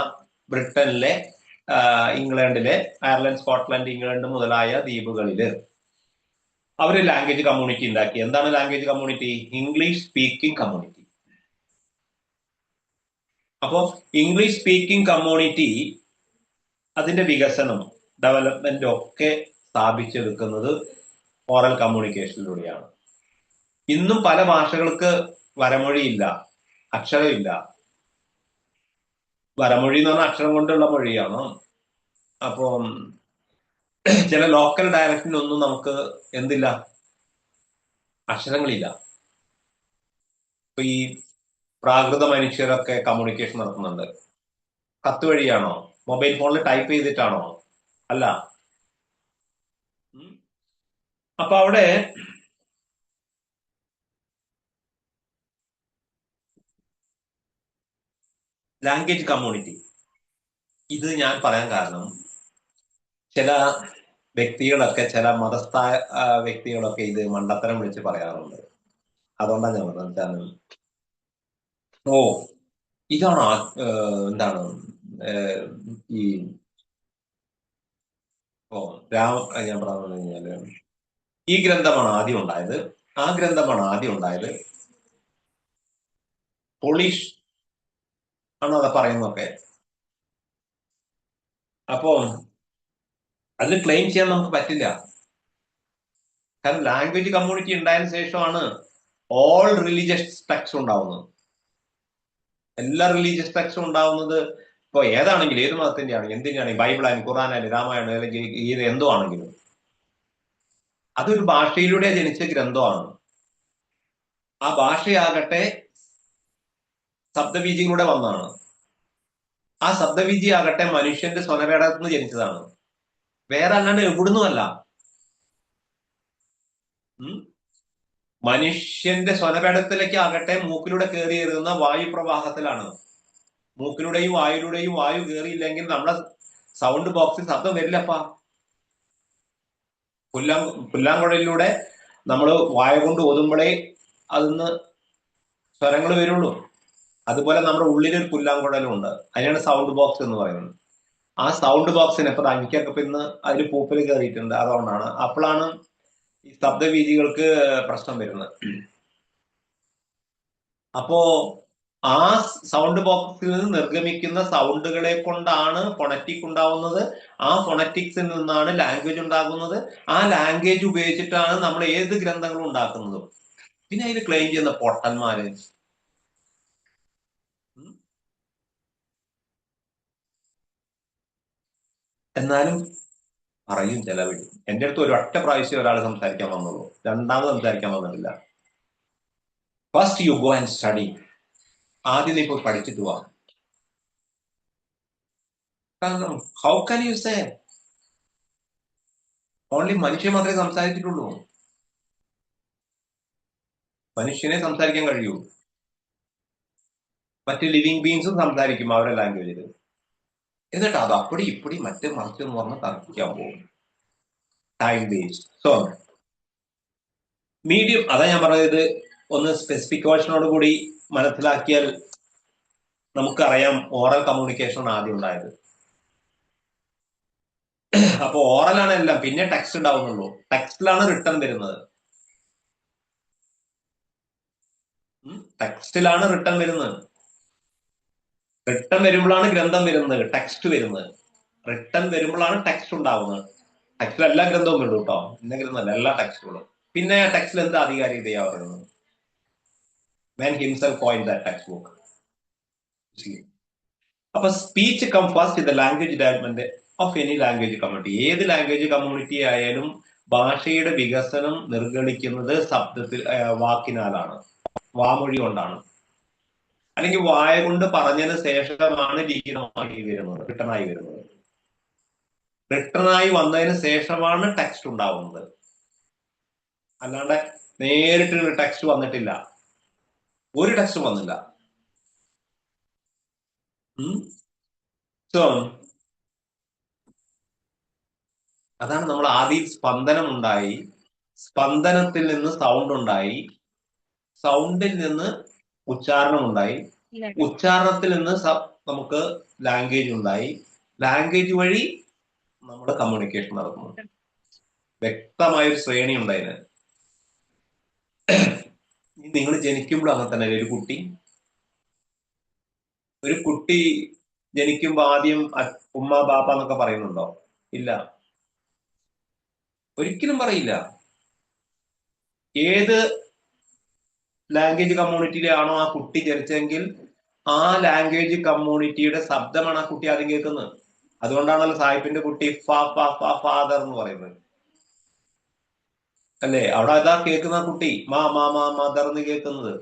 ബ്രിട്ടനിലെ, ഇംഗ്ലണ്ടിലെ, അയർലൻഡ്, സ്കോട്ട്ലൻഡ്, ഇംഗ്ലണ്ട് മുതലായ ദ്വീപുകളില് അവര് ലാംഗ്വേജ് കമ്മ്യൂണിറ്റി ഉണ്ടാക്കി. എന്താണ് language community? English speaking community. അപ്പോ ഇംഗ്ലീഷ് സ്പീക്കിംഗ് കമ്മ്യൂണിറ്റി അതിന്റെ വികസനം, ഡെവലപ്മെന്റ് ഒക്കെ സ്ഥാപിച്ചെടുക്കുന്നത് ഓറൽ കമ്മ്യൂണിക്കേഷനിലൂടെയാണ്. ഇന്നും പല ഭാഷകൾക്ക് വരമൊഴിയില്ല, അക്ഷരമില്ല. വരമൊഴി എന്ന് പറഞ്ഞാൽ അക്ഷരം കൊണ്ടുള്ള മൊഴിയാണ്. അപ്പം ചില ലോക്കൽ ഡയലക്റ്റിനൊന്നും നമുക്ക് എന്തില്ല, അക്ഷരങ്ങളില്ല. ഇപ്പൊ ഈ പ്രാകൃത മനുഷ്യരൊക്കെ കമ്മ്യൂണിക്കേഷൻ നടത്തുന്നുണ്ട്. കത്ത് വഴിയാണോ? മൊബൈൽ ഫോണിൽ ടൈപ്പ് ചെയ്തിട്ടാണോ? അല്ല. അപ്പൊ അവിടെ ലാംഗ്വേജ് കമ്മ്യൂണിറ്റി, ഇത് ഞാൻ പറയാൻ കാരണം, ചില വ്യക്തികളൊക്കെ, ചില മതസ്ഥായ വ്യക്തികളൊക്കെ ഇത് മണ്ടത്തരം വിളിച്ച് പറയാറുണ്ട്. അതുകൊണ്ടാണ് ഞാൻ പറഞ്ഞത്. ഓ, ഇതാണോ എന്താണ് ഈ ഞാൻ പറഞ്ഞു കഴിഞ്ഞാല് ഈ ഗ്രന്ഥമാണ് ആദ്യം ഉണ്ടായത്, ആ ഗ്രന്ഥമാണ് ആദ്യം ഉണ്ടായത്, പോളിഷ് ആണ് അത് പറയുന്നതൊക്കെ. അപ്പോ അത് ക്ലെയിം ചെയ്യാൻ നമുക്ക് പറ്റില്ല. കാരണം ലാംഗ്വേജ് കമ്മ്യൂണിറ്റി ഉണ്ടായതിനു ശേഷമാണ് ഓൾ റിലീജിയസ് ടെക്സ്റ്റ് ഉണ്ടാവുന്നത്. എല്ലാ റിലീജിയസ് ടെക്സ്റ്റും ഉണ്ടാവുന്നത് ഇപ്പൊ ഏതാണെങ്കിലും, ഏത് മതത്തിന്റെ ആണെങ്കിലും, എന്തിന്റെ ആണെങ്കിലും, ബൈബിളായാലും ഖുറാനായാലും രാമായണം അല്ലെങ്കിൽ ഇത് എന്തോ ആണെങ്കിലും, അതൊരു ഭാഷയിലൂടെ ജനിച്ച ഗ്രന്ഥമാണ്. ആ ഭാഷയാകട്ടെ ശബ്ദബീജിയിലൂടെ വന്നതാണ്. ആ ശബ്ദബീജി ആകട്ടെ മനുഷ്യന്റെ സ്വനവേടത്തിൽ നിന്ന് ജനിച്ചതാണ്, വേറെ അല്ലാണ്ട് എവിടുന്നുമല്ല. മനുഷ്യന്റെ സ്വനപേടത്തിലേക്ക് ആകട്ടെ മൂക്കിലൂടെ കയറി ഇറങ്ങുന്ന വായുപ്രവാഹത്തിലാണ്. മൂക്കിലൂടെയും വായുലൂടെയും വായു കയറിയില്ലെങ്കിൽ നമ്മുടെ സൗണ്ട് ബോക്സിൽ ശബ്ദം വരില്ലപ്പാ. പുല്ലാങ്കുഴലിലൂടെ നമ്മൾ വായ കൊണ്ട് ഓതുമ്പോഴേ അതിന്ന് സ്വരങ്ങൾ വരുള്ളൂ. അതുപോലെ നമ്മുടെ ഉള്ളിലൊരു പുല്ലാങ്കുഴലും ഉണ്ട്, അതിനാണ് സൗണ്ട് ബോക്സ് എന്ന് പറയുന്നത്. ആ സൗണ്ട് ബോക്സിന് ഇപ്പൊ എനിക്കൊക്കെ ഇന്ന് അതിൽ പൂപ്പല് കയറിയിട്ടുണ്ട്. അതുകൊണ്ടാണ്, അപ്പോഴാണ് ഈ ശബ്ദവീജികൾക്ക് പ്രശ്നം വരുന്നത്. അപ്പോ ആ സൗണ്ട് ബോക്സിൽ നിന്ന് നിർഗമിക്കുന്ന സൗണ്ടുകളെ കൊണ്ടാണ് ഫൊണറ്റിക് ഉണ്ടാവുന്നത്. ആ ഫൊണറ്റിക്സിൽ നിന്നാണ് ലാംഗ്വേജ് ഉണ്ടാകുന്നത്. ആ ലാംഗ്വേജ് ഉപയോഗിച്ചിട്ടാണ് നമ്മൾ ഏത് ഗ്രന്ഥങ്ങളും ഉണ്ടാക്കുന്നത്. പിന്നെ അതിൽ ക്ലെയിം ചെയ്യുന്ന പൊട്ടന്മാര്, എന്നാലും പറയും ചിലവഴി. എൻ്റെ അടുത്ത് ഒരു ഒറ്റ പ്രാവശ്യം ഒരാൾ സംസാരിക്കാൻ വന്നുള്ളൂ, രണ്ടാമത് സംസാരിക്കാൻ വന്നിട്ടില്ല. First you go and study. ആദ്യം നീ പോയി പഠിച്ചിട്ട് പോവാ. കാരണം how can you say only മനുഷ്യൻ മാത്രമേ സംസാരിച്ചിട്ടുള്ളൂ. മനുഷ്യനെ സംസാരിക്കാൻ കഴിയൂ. മറ്റ് ലിവിങ് ബീങ്സും സംസാരിക്കും അവരുടെ ലാംഗ്വേജിൽ. എന്നിട്ട് അത് അപ്പടി ഇപ്പടി മറ്റേ മറിച്ചെന്ന് പറഞ്ഞ് തർക്കിക്കാൻ പോകും. Time waste. സോ മീഡിയം, അതാ ഞാൻ പറഞ്ഞത്, ഒന്ന് സ്പെസിഫിക് വേർഷനോട് കൂടി മനസ്സിലാക്കിയാൽ നമുക്കറിയാം ഓറൽ കമ്മ്യൂണിക്കേഷൻ ആദ്യം ഉണ്ടായത്. അപ്പൊ ഓറലാണ് എല്ലാം, പിന്നെ ടെക്സ്റ്റ് ഉണ്ടാവുന്നുള്ളൂ. ടെക്സ്റ്റിലാണ് റിട്ടേൺ വരുന്നത്. ടെക്സ്റ്റിലാണ് റിട്ടേൺ വരുന്നത്. റിട്ടേൺ വരുമ്പോഴാണ് ഗ്രന്ഥം വരുന്നത്, ടെക്സ്റ്റ് വരുന്നത്. റിട്ടേൺ വരുമ്പോഴാണ് ടെക്സ്റ്റ് ഉണ്ടാവുന്നത്. ടെക്സ്റ്റിൽ എല്ലാ ഗ്രന്ഥവും വരും കേട്ടോ, ഇന്ന ഗ്രന്ഥമല്ല, എല്ലാ ടെക്സ്റ്റുകളും. പിന്നെ ടെക്സ്റ്റിൽ എന്ത് ആധികാരികതയാ പറയുന്നത്? Man himself coined that textbook. അപ്പൊ speech come first in the language development of any language community. ഏത് ലാംഗ്വേജ് കമ്മ്യൂണിറ്റി ആയാലും ഭാഷയുടെ വികസനം നിർഗളിക്കുന്നത് ശബ്ദത്തിൽ, വാക്കിനാലാണ്, വാമൊഴി കൊണ്ടാണ്. അല്ലെങ്കിൽ വായ കൊണ്ട് പറഞ്ഞതിന് ശേഷമാണ് ലിഖിതമായി വരുന്നത്, റിട്ടണായി വരുന്നത്. റിട്ടണായി വന്നതിന് ശേഷമാണ് ടെക്സ്റ്റ് ഉണ്ടാവുന്നത്. അല്ലാണ്ട് നേരിട്ട് ടെക്സ്റ്റ് വന്നിട്ടില്ല, ഒരു ടെക്സ്റ്റ് വന്നില്ല. സോ അതാണ് നമ്മൾ ആദ്യം സ്പന്ദനം ഉണ്ടായി, സ്പന്ദനത്തിൽ നിന്ന് സൗണ്ട് ഉണ്ടായി, സൗണ്ടിൽ നിന്ന് ഉച്ചാരണം ഉണ്ടായി, ഉച്ചാരണത്തിൽ നിന്ന് നമുക്ക് ലാംഗ്വേജ് ഉണ്ടായി, ലാംഗ്വേജ് വഴി നമ്മുടെ കമ്മ്യൂണിക്കേഷൻ നടക്കുന്നു. വ്യക്തമായൊരു ശ്രേണി ഉണ്ടായിന്. നിങ്ങൾ ജനിക്കുമ്പോൾ അങ്ങനെ തന്നെ. ഒരു കുട്ടി ജനിക്കുമ്പോ ആദ്യം ഉമ്മ ബാപ്പ എന്നൊക്കെ പറയുന്നുണ്ടോ? ഇല്ല, ഒരിക്കലും പറയില്ല. ഏത് ലാംഗ്വേജ് കമ്മ്യൂണിറ്റിയിലാണോ ആ കുട്ടി ജനിച്ചെങ്കിൽ ആ ലാംഗ്വേജ് കമ്മ്യൂണിറ്റിയുടെ ശബ്ദമാണ് ആ കുട്ടി ആദ്യം കേൾക്കുന്നത്. അതുകൊണ്ടാണല്ലോ സാഹിബിന്റെ കുട്ടി ഫാദർ എന്ന് പറയുന്നത്, അല്ലേ? അവിടെ അതാ കേൾക്കുന്ന കുട്ടി മാ മദർ എന്ന് കേൾക്കുന്നത്.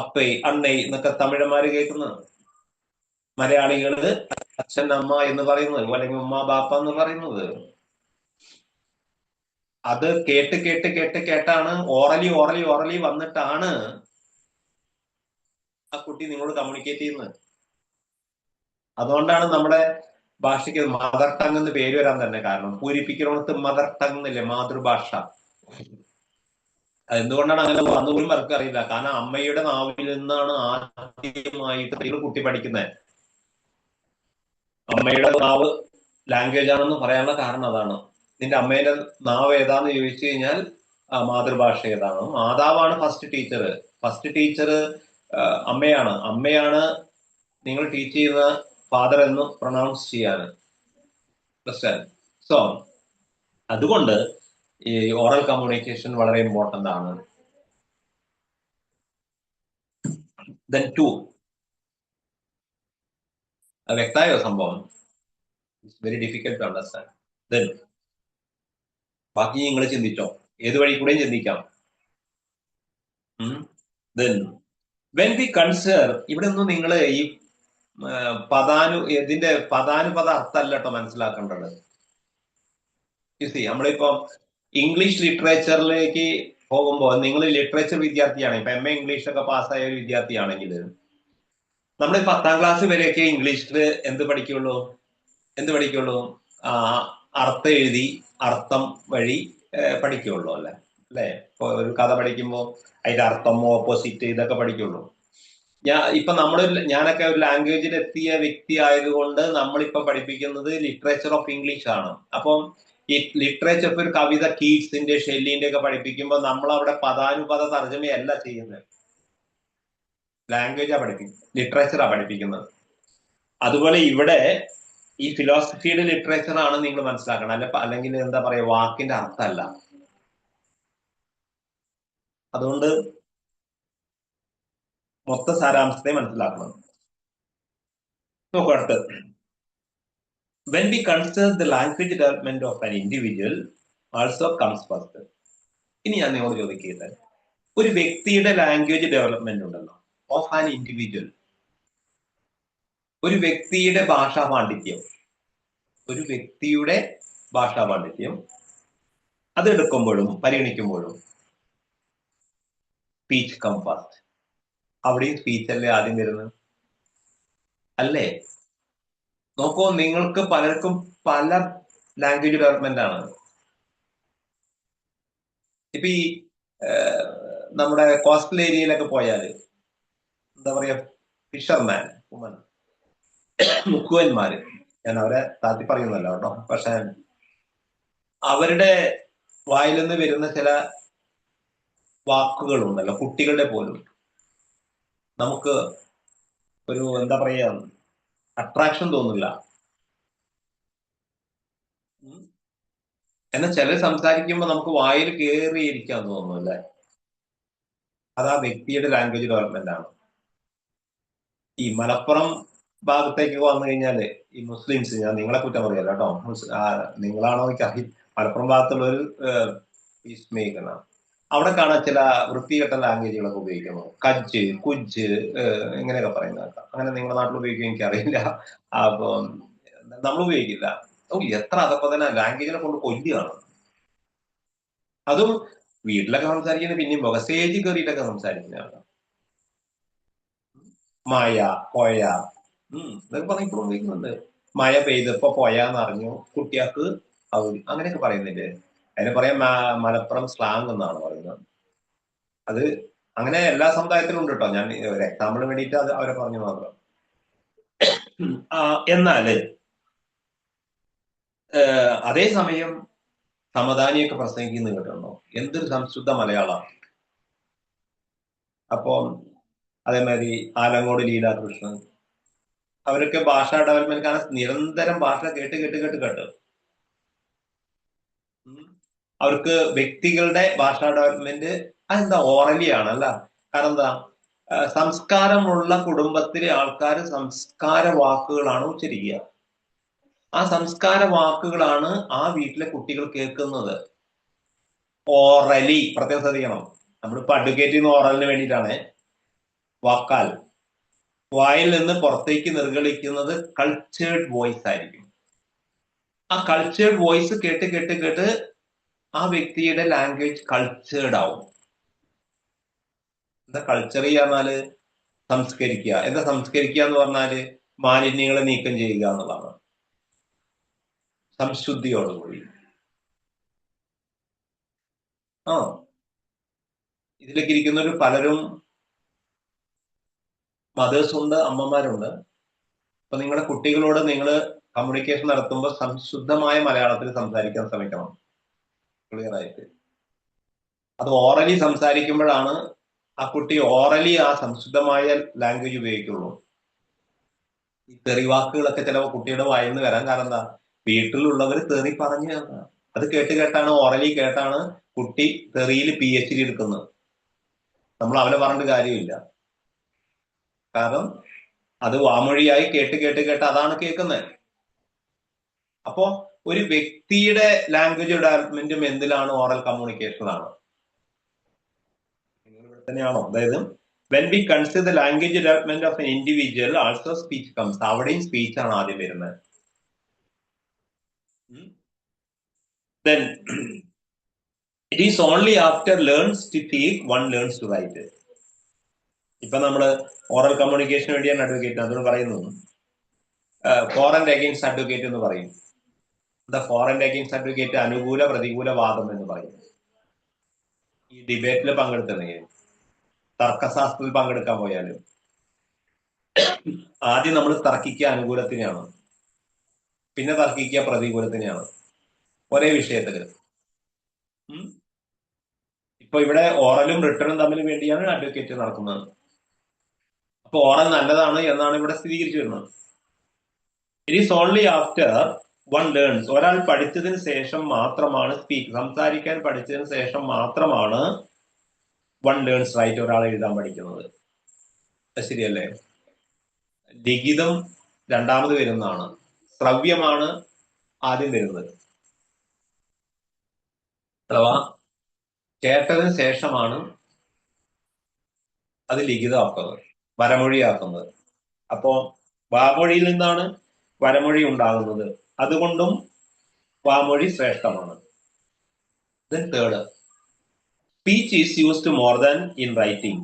അപ്പൈ അണ്ണൈ എന്നൊക്കെ തമിഴന്മാര് കേൾക്കുന്നത്, മലയാളികള് അച്ഛൻ അമ്മ എന്ന് പറയുന്നത്, അല്ലെങ്കിൽ ഉമ്മ ബാപ്പ എന്ന് പറയുന്നത്. അത് കേട്ടാണ് ഓറലി വന്നിട്ടാണ് ആ കുട്ടി നിങ്ങളോട് കമ്മ്യൂണിക്കേറ്റ് ചെയ്യുന്നത്. അതുകൊണ്ടാണ് നമ്മുടെ ഭാഷയ്ക്ക് മദർ ടങ് എന്ന് പേര് വരാൻ തന്നെ കാരണം. പൂരിപ്പിക്കണോടത്ത് മദർ ടങ് എന്നില്ലേ, മാതൃഭാഷ. അതെന്തുകൊണ്ടാണ് അങ്ങനെ വന്നുപോലും അവർക്ക് അറിയില്ല. കാരണം അമ്മയുടെ നാവിൽ നിന്നാണ് ആദ്യമായിട്ട് കുട്ടി പഠിക്കുന്നത്. അമ്മയുടെ നാവ് ലാംഗ്വേജ് ആണെന്ന് പറയാനുള്ള കാരണം അതാണ്. നിന്റെ അമ്മയുടെ നാവ് ഏതാന്ന് ചോദിച്ചു കഴിഞ്ഞാൽ മാതൃഭാഷ ഏതാണ്? മാതാവാണ് ഫസ്റ്റ് ടീച്ചർ അമ്മയാണ് നിങ്ങൾ ടീച്ച് ചെയ്യുന്ന ഫാദർ എന്ന് പ്രൊനൗൺസ് ചെയ്യാന്. സോ അതുകൊണ്ട് ഈ ഓറൽ കമ്മ്യൂണിക്കേഷൻ വളരെ ഇമ്പോർട്ടന്റ് ആണ്. Then 2, വ്യക്തമായോ സംഭവം? It's very difficult to understand. Then ബാക്കി നിങ്ങൾ ചിന്തിച്ചോ, ഏത് വഴി കൂടെയും ചിന്തിക്കാം. Then when we consider, ഇവിടെ ഒന്നും നിങ്ങൾ ഈ ഇതിന്റെ പദാനുപത അർത്ഥമല്ല കേട്ടോ മനസ്സിലാക്കേണ്ടത്. നമ്മളിപ്പോ ഇംഗ്ലീഷ് ലിറ്ററേച്ചറിലേക്ക് പോകുമ്പോൾ, നിങ്ങൾ ലിറ്ററേച്ചർ വിദ്യാർത്ഥിയാണ്, ഇപ്പൊ MA ഇംഗ്ലീഷ് ഒക്കെ പാസ്സായ ഒരു വിദ്യാർത്ഥിയാണെങ്കിൽ, നമ്മൾ 10ാം ക്ലാസ് വരെയൊക്കെ ഇംഗ്ലീഷിൽ എന്ത് പഠിക്കുള്ളൂ? അർത്ഥം എഴുതി അർത്ഥം വഴി പഠിക്കുള്ളൂ, അല്ലേ? ഇപ്പൊ ഒരു കഥ പഠിക്കുമ്പോൾ അതിന്റെ അർത്ഥം, ഓപ്പോസിറ്റ്, ഇതൊക്കെ പഠിക്കുള്ളൂ. ഞാനൊക്കെ ഒരു ലാംഗ്വേജിൽ എത്തിയ വ്യക്തി ആയതുകൊണ്ട് നമ്മളിപ്പോ പഠിപ്പിക്കുന്നത് ലിറ്ററേച്ചർ ഓഫ് ഇംഗ്ലീഷ് ആണ്. അപ്പം ഈ ലിറ്ററേച്ചർ, ഇപ്പൊ ഒരു കവിത കീറ്റ്സിന്റെ ഷെല്ലിന്റെ ഒക്കെ പഠിപ്പിക്കുമ്പോൾ നമ്മൾ അവിടെ പദാനുപത തർജ്ജമയല്ല ചെയ്യുന്നത്, ലാംഗ്വേജാ ലിറ്ററേച്ചറാ പഠിപ്പിക്കുന്നത്. അതുപോലെ ഇവിടെ ഈ ഫിലോസഫിയുടെ ലിറ്ററേച്ചർ ആണ് നിങ്ങൾ മനസ്സിലാക്കണം, അല്ലെങ്കിൽ എന്താ പറയാ, വാക്കിന്റെ അർത്ഥമല്ല. അതുകൊണ്ട് മൊത്ത സാരാംശത്തെ മനസ്സിലാക്കണം. നോക്കൂ അടുത്ത്. When we consider the language development of an individual also comes first. ഇനി ഞാൻ നിങ്ങളോട് ചോദിക്കുന്നത്, ഒരു വ്യക്തിയുടെ ലാംഗ്വേജ് ഡെവലപ്മെന്റ് ഉണ്ടല്ലോ, ഓഫ് ആൻ ഇൻഡിവിജ്വൽ, ഒരു വ്യക്തിയുടെ ഭാഷാ പാണ്ഡിത്യം, ഒരു വ്യക്തിയുടെ ഭാഷാ പാണ്ഡിത്യം അത് എടുക്കുമ്പോഴും പരിഗണിക്കുമ്പോഴും സ്പീച്ച് കം ഫസ്റ്റ്. അവിടെയും സ്പീച്ച് അല്ലേ ആദ്യം വരുന്നത്, അല്ലേ? നോക്കൂ, നിങ്ങൾക്ക് പലർക്കും പല ലാംഗ്വേജ് ഡെവലപ്മെന്റ് ആണ്. ഇപ്പൊ ഈ നമ്മുടെ കോസ്റ്റൽ ഏരിയയിലൊക്കെ പോയാൽ എന്താ പറയാ, ഫിഷർമാൻ വുമൻ, മുക്കുവന്മാര്, ഞാൻ അവരെ താത്തി പറയുന്നല്ലോ കേട്ടോ, പക്ഷെ അവരുടെ വായിൽ നിന്ന് വരുന്ന ചില വാക്കുകളുണ്ടല്ലോ, കുട്ടികളുടെ പോലും നമുക്ക് ഒരു എന്താ പറയാ അട്രാക്ഷൻ തോന്നില്ല. എന്നാൽ ചിലർ സംസാരിക്കുമ്പോൾ നമുക്ക് വായിൽ കയറിയിരിക്കാൻ തോന്നുന്നു, അല്ലേ? അത് ആ വ്യക്തിയുടെ ലാംഗ്വേജ് ഡെവലപ്മെന്റ് ആണ്. ഈ മലപ്പുറം ഭാഗത്തേക്ക് വന്നു കഴിഞ്ഞാല് ഈ മുസ്ലിംസ്, ഞാൻ നിങ്ങളെ കുറ്റം പറയല്ല കേട്ടോ, നിങ്ങളാണോ എനിക്ക് മലപ്പുറം ഭാഗത്തുള്ള ഒരു പീസ് മേക്കറാണ്. അവിടെ കാണാൻ ചില വൃത്തികെട്ട ലാംഗ്വേജുകളൊക്കെ ഉപയോഗിക്കുന്നു, കജ്ജ്, കുജ്ജ്, ഇങ്ങനെയൊക്കെ പറയുന്നത് കേട്ടോ. അങ്ങനെ നിങ്ങളുടെ നാട്ടിൽ ഉപയോഗിക്കും എനിക്കറിയില്ല. അപ്പൊ നമ്മൾ ഉപയോഗിക്കില്ല. എത്ര അതൊക്കെ തന്നെ ലാംഗ്വേജിനെ കൊണ്ട് കൊല്ലുകയാണ്. അതും വീട്ടിലൊക്കെ സംസാരിക്കുന്നത് പിന്നെയും പോകാം, സ്റ്റേജിൽ കയറിയിട്ടൊക്കെ സംസാരിക്കുന്നതാണ്. മായ, പോയ, ഇതൊക്കെ പറഞ്ഞ ഇപ്പോഴും ഉപയോഗിക്കുന്നുണ്ട്. മഴ പെയ്തപ്പോ പോയാന്ന് അറിഞ്ഞു, കുട്ടികൾക്ക് അവധി, അങ്ങനെയൊക്കെ പറയുന്നില്ലേ? അതിനെ പറയാം മലപ്പുറം സ്ലാങ് എന്നാണ് പറയുന്നത്. അത് അങ്ങനെ എല്ലാ സമുദായത്തിലും ഉണ്ട് കേട്ടോ. ഞാൻ ഒരു എക്സാമ്പിളിന് വേണ്ടിയിട്ട് അത് അവരെ പറഞ്ഞു മാത്രം. എന്നാല് അതേസമയം സമദാനിയൊക്കെ പ്രസംഗിക്കുന്നത് കേട്ടോ, എന്തൊരു സംശുദ്ധ മലയാളം. അപ്പൊ അതേമാതിരി ആലങ്ങോട് ലീലാകൃഷ്ണൻ, അവരൊക്കെ ഭാഷാ ഡെവലപ്മെന്റ്, കാരണം നിരന്തരം ഭാഷ കേട്ട് കേട്ട് കേട്ട് കേട്ട് അവർക്ക് വ്യക്തികളുടെ ഭാഷാ ഡെവലപ്മെന്റ് അതെന്താ ഓറലി ആണല്ല. കാരണം എന്താ, സംസ്കാരമുള്ള കുടുംബത്തിലെ ആൾക്കാർ സംസ്കാര വാക്കുകളാണ് ഉച്ചരിക്കുക. ആ സംസ്കാര വാക്കുകളാണ് ആ വീട്ടിലെ കുട്ടികൾ കേൾക്കുന്നത്. ഓറലി പ്രത്യേകം ശ്രദ്ധിക്കണം. നമ്മളിപ്പോ അഡ്വക്കേറ്റ് ചെയ്യുന്ന ഓറലിന് വേണ്ടിയിട്ടാണ്. വാക്കാൽ വായിൽ നിന്ന് പുറത്തേക്ക് നിർഗളിക്കുന്നത് കൾച്ചേർഡ് വോയിസ് ആയിരിക്കും. ആ കൾച്ചേർഡ് വോയിസ് കേട്ട് കേട്ട് കേട്ട് ആ വ്യക്തിയുടെ ലാംഗ്വേജ് കൾച്ചേർഡ് ആവും. എന്താ കൾച്ചർ ചെയ്യാന്നാല് സംസ്കരിക്കുക. എന്താ സംസ്കരിക്കുക എന്ന് പറഞ്ഞാല് മാലിന്യങ്ങളെ നീക്കം ചെയ്യുക എന്നുള്ളതാണ്, സംശുദ്ധിയോടുകൂടി. ഇതിലേക്ക് ഇരിക്കുന്നവർ പലരും മദേഴ്സ് ഉണ്ട്, അമ്മമാരുണ്ട്. അപ്പൊ നിങ്ങളുടെ കുട്ടികളോട് നിങ്ങൾ കമ്മ്യൂണിക്കേഷൻ നടത്തുമ്പോൾ സംശുദ്ധമായ മലയാളത്തിൽ സംസാരിക്കാൻ ശ്രമിക്കണം, ക്ലിയർ ആയിട്ട്. അത് ഓറലി സംസാരിക്കുമ്പോഴാണ് ആ കുട്ടി ഓറലി ആ സംശുദ്ധമായ ലാംഗ്വേജ് ഉപയോഗിക്കുള്ളൂ. ഈ തെറിവാക്കുകളൊക്കെ ചില കുട്ടിയുടെ വായിൽ നിന്ന് വരാൻ കാരണം എന്താ, വീട്ടിലുള്ളവർ തെറി പറഞ്ഞു, അത് കേട്ട് കേട്ടാണ്, ഓറലി കേട്ടാണ് കുട്ടി തെറിയിൽ PhD എടുക്കുന്നത്. നമ്മൾ അവനെ പറഞ്ഞിട്ട് കാര്യമില്ല, കാരണം അത് വാമൊഴിയായി കേട്ട് കേട്ട് കേട്ട് അതാണ് കേൾക്കുന്നത്. അപ്പോ ഒരു വ്യക്തിയുടെ ലാംഗ്വേജ് ഡെവലപ്മെന്റും എന്തിലാണ്, ഓറൽ കമ്മ്യൂണിക്കേഷനിലാണ്. നിങ്ങൾ ഇവിടെ തന്നെയാണോ? അതായത് when we consider the language development of an individual, also speech comes. അവിടെയും സ്പീച്ച് ആണ് ആദ്യം വരുന്നത്. Then it is only after learns to speak one learns to write. ഇപ്പൊ നമ്മള് ഓറൽ കമ്മ്യൂണിക്കേഷന് വേണ്ടിയാണ് അഡ്വക്കേറ്റ്, അതുകൊണ്ട് പറയുന്നു ഫോർ ആൻഡ് അഗെയിൻസ്റ്റ് അഡ്വക്കേറ്റ് എന്ന് പറയും. The for and against advocate, അനുകൂല പ്രതികൂല വാദം എന്ന് പറയും. ഈ ഡിബേറ്റിൽ പങ്കെടുത്തില്ലെങ്കിൽ, തർക്കശാസ്ത്രത്തിൽ പങ്കെടുക്കാൻ പോയാലും ആദ്യം നമ്മൾ തർക്കിക്കുക അനുകൂലത്തിനെയാണ്, പിന്നെ തർക്കിക്കുക പ്രതികൂലത്തിനെയാണ് ഒരേ വിഷയത്തില്. ഇപ്പൊ ഇവിടെ ഓറലും റിട്ടണും തമ്മിൽ വേണ്ടിയാണ് അഡ്വക്കേറ്റ് നടക്കുന്നത്. അപ്പൊ ഓറൽ നല്ലതാണ് എന്നാണ് ഇവിടെ സ്ഥിരീകരിച്ചു വരുന്നത്. It is only after one learns, ഒരാൾ പഠിച്ചതിന് ശേഷം മാത്രമാണ് സംസാരിക്കാൻ പഠിച്ചതിന് ശേഷം മാത്രമാണ് വൺ ലേൺസ് റൈറ്റ്, ഒരാൾ എഴുതാൻ പഠിക്കുന്നത്. ശരിയല്ലേ? ലിഖിതം രണ്ടാമത് വരുന്നതാണ്, ശ്രവ്യമാണ് ആദ്യം വരുന്നത്. അഥവാ കേട്ടതിന് ശേഷമാണ് അത് ലിഖിതമാക്കുന്നത്, വരമൊഴിയാക്കുന്നത്. അപ്പോ വാമൊഴിയിൽ നിന്നാണ് വരമൊഴി ഉണ്ടാകുന്നത്. അതുകൊണ്ടും വാമൊഴി ശ്രേഷ്ഠമാണ്. Then third, speech is used more than in writing.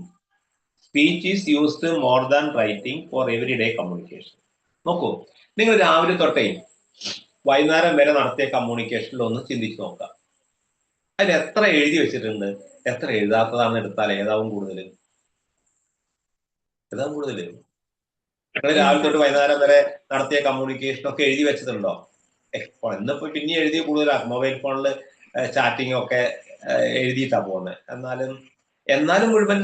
Speech is used more than writing for everyday communication. നോക്കൂ, നിങ്ങൾ രാവിലെ തൊട്ടേ വൈകുന്നേരം വരെ നടത്തിയ കമ്മ്യൂണിക്കേഷനിൽ ഒന്ന് ചിന്തിച്ചു നോക്കാം. അതിൽ എത്ര എഴുതി വെച്ചിട്ടുണ്ട്, എത്ര എഴുതാത്തതാണ് എടുത്താൽ ഏതാവും കൂടുതൽ? ഏതാവും കൂടുതൽ? നിങ്ങൾ രാവിലെ തൊട്ട് വൈകുന്നേരം വരെ നടത്തിയ കമ്മ്യൂണിക്കേഷൻ ഒക്കെ എഴുതി വെച്ചിട്ടുണ്ടോ? ഇന്നിപ്പോ പിന്നെ എഴുതി കൂടുതലാണ്. മൊബൈൽ ഫോണിൽ ചാറ്റിംഗ് ഒക്കെ എഴുതിയിട്ടാ പോകുന്നത്. എന്നാലും മുഴുവൻ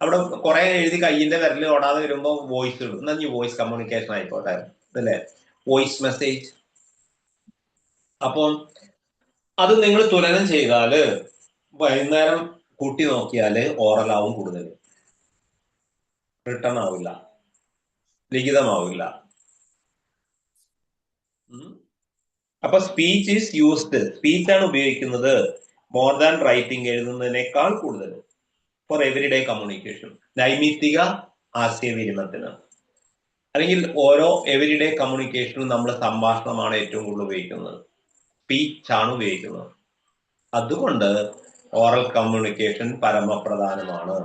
അവിടെ കുറെ എഴുതി കയ്യിന്റെ വിരൽ ഓടാതെ വരുമ്പോ വോയിസ് ഇടും. എന്നാ വോയിസ് കമ്മ്യൂണിക്കേഷൻ ആയിക്കോട്ടെ, അല്ലേ? Voice message. അപ്പോൾ അത് നിങ്ങൾ തുലനം ചെയ്താല് വൈകുന്നേരം കൂട്ടി നോക്കിയാല് ഓറലാവും കൂടുതൽ, റിട്ടേൺ ആവില്ല, ലിഖിതമാവില്ല. അപ്പൊ സ്പീച്ച് ഈസ് യൂസ്ഡ്, സ്പീച്ചാണ് ഉപയോഗിക്കുന്നത് മോർ ദാൻ റൈറ്റിംഗ്, എഴുതുന്നതിനേക്കാൾ കൂടുതൽ ഫോർ എവരിഡേ കമ്മ്യൂണിക്കേഷൻ, നൈമിത്തിക ആശയവിനിമയത്തിന്. അല്ലെങ്കിൽ ഓരോ എവരിഡേ കമ്മ്യൂണിക്കേഷനും നമ്മൾ സംഭാഷണമാണ് ഏറ്റവും കൂടുതൽ ഉപയോഗിക്കുന്നത്, സ്പീച്ചാണ് ഉപയോഗിക്കുന്നത്. അതുകൊണ്ട് ഓറൽ കമ്മ്യൂണിക്കേഷൻ പരമപ്രധാനമാണ്,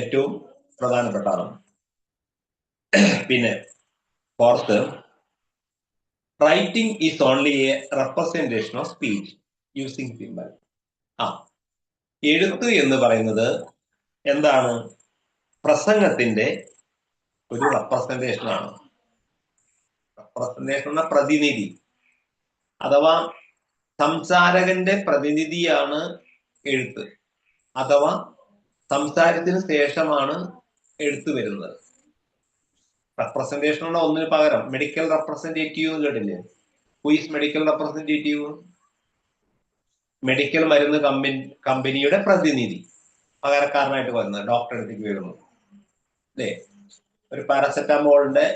ഏറ്റവും പ്രധാനപ്പെട്ടാണ്. പിന്നെ fourth, writing is only A representation of speech using symbol. എഴുത്ത് എന്ന് പറയുന്നത് എന്താണ്? പ്രസംഗത്തിന്റെ ഒരു റെപ്രസെന്റേഷൻ ആണ്. റെപ്രസെന്റേഷൻ എന്ന പ്രതിനിധി, അഥവാ സംസാരകന്റെ പ്രതിനിധിയാണ് എഴുത്ത്, അഥവാ സംസാരത്തിന് ശേഷമാണ് എഴുത്ത് വരുന്നത്. റെപ്രസെന്റേഷൻ ഒന്നിന് പകരം മെഡിക്കൽ റെപ്രസെന്റേറ്റീവ് എന്ന് കേട്ടില്ലേ? Who is medical representative? Medical മരുന്ന് കമ്പനിയുടെ പ്രതിനിധി, പകരക്കാരനായിട്ട് വരുന്നത്, ഡോക്ടറെ അടുത്തേക്ക് വരുന്നു, അല്ലേ? ഒരു പാരസെറ്റമോളിന്റെ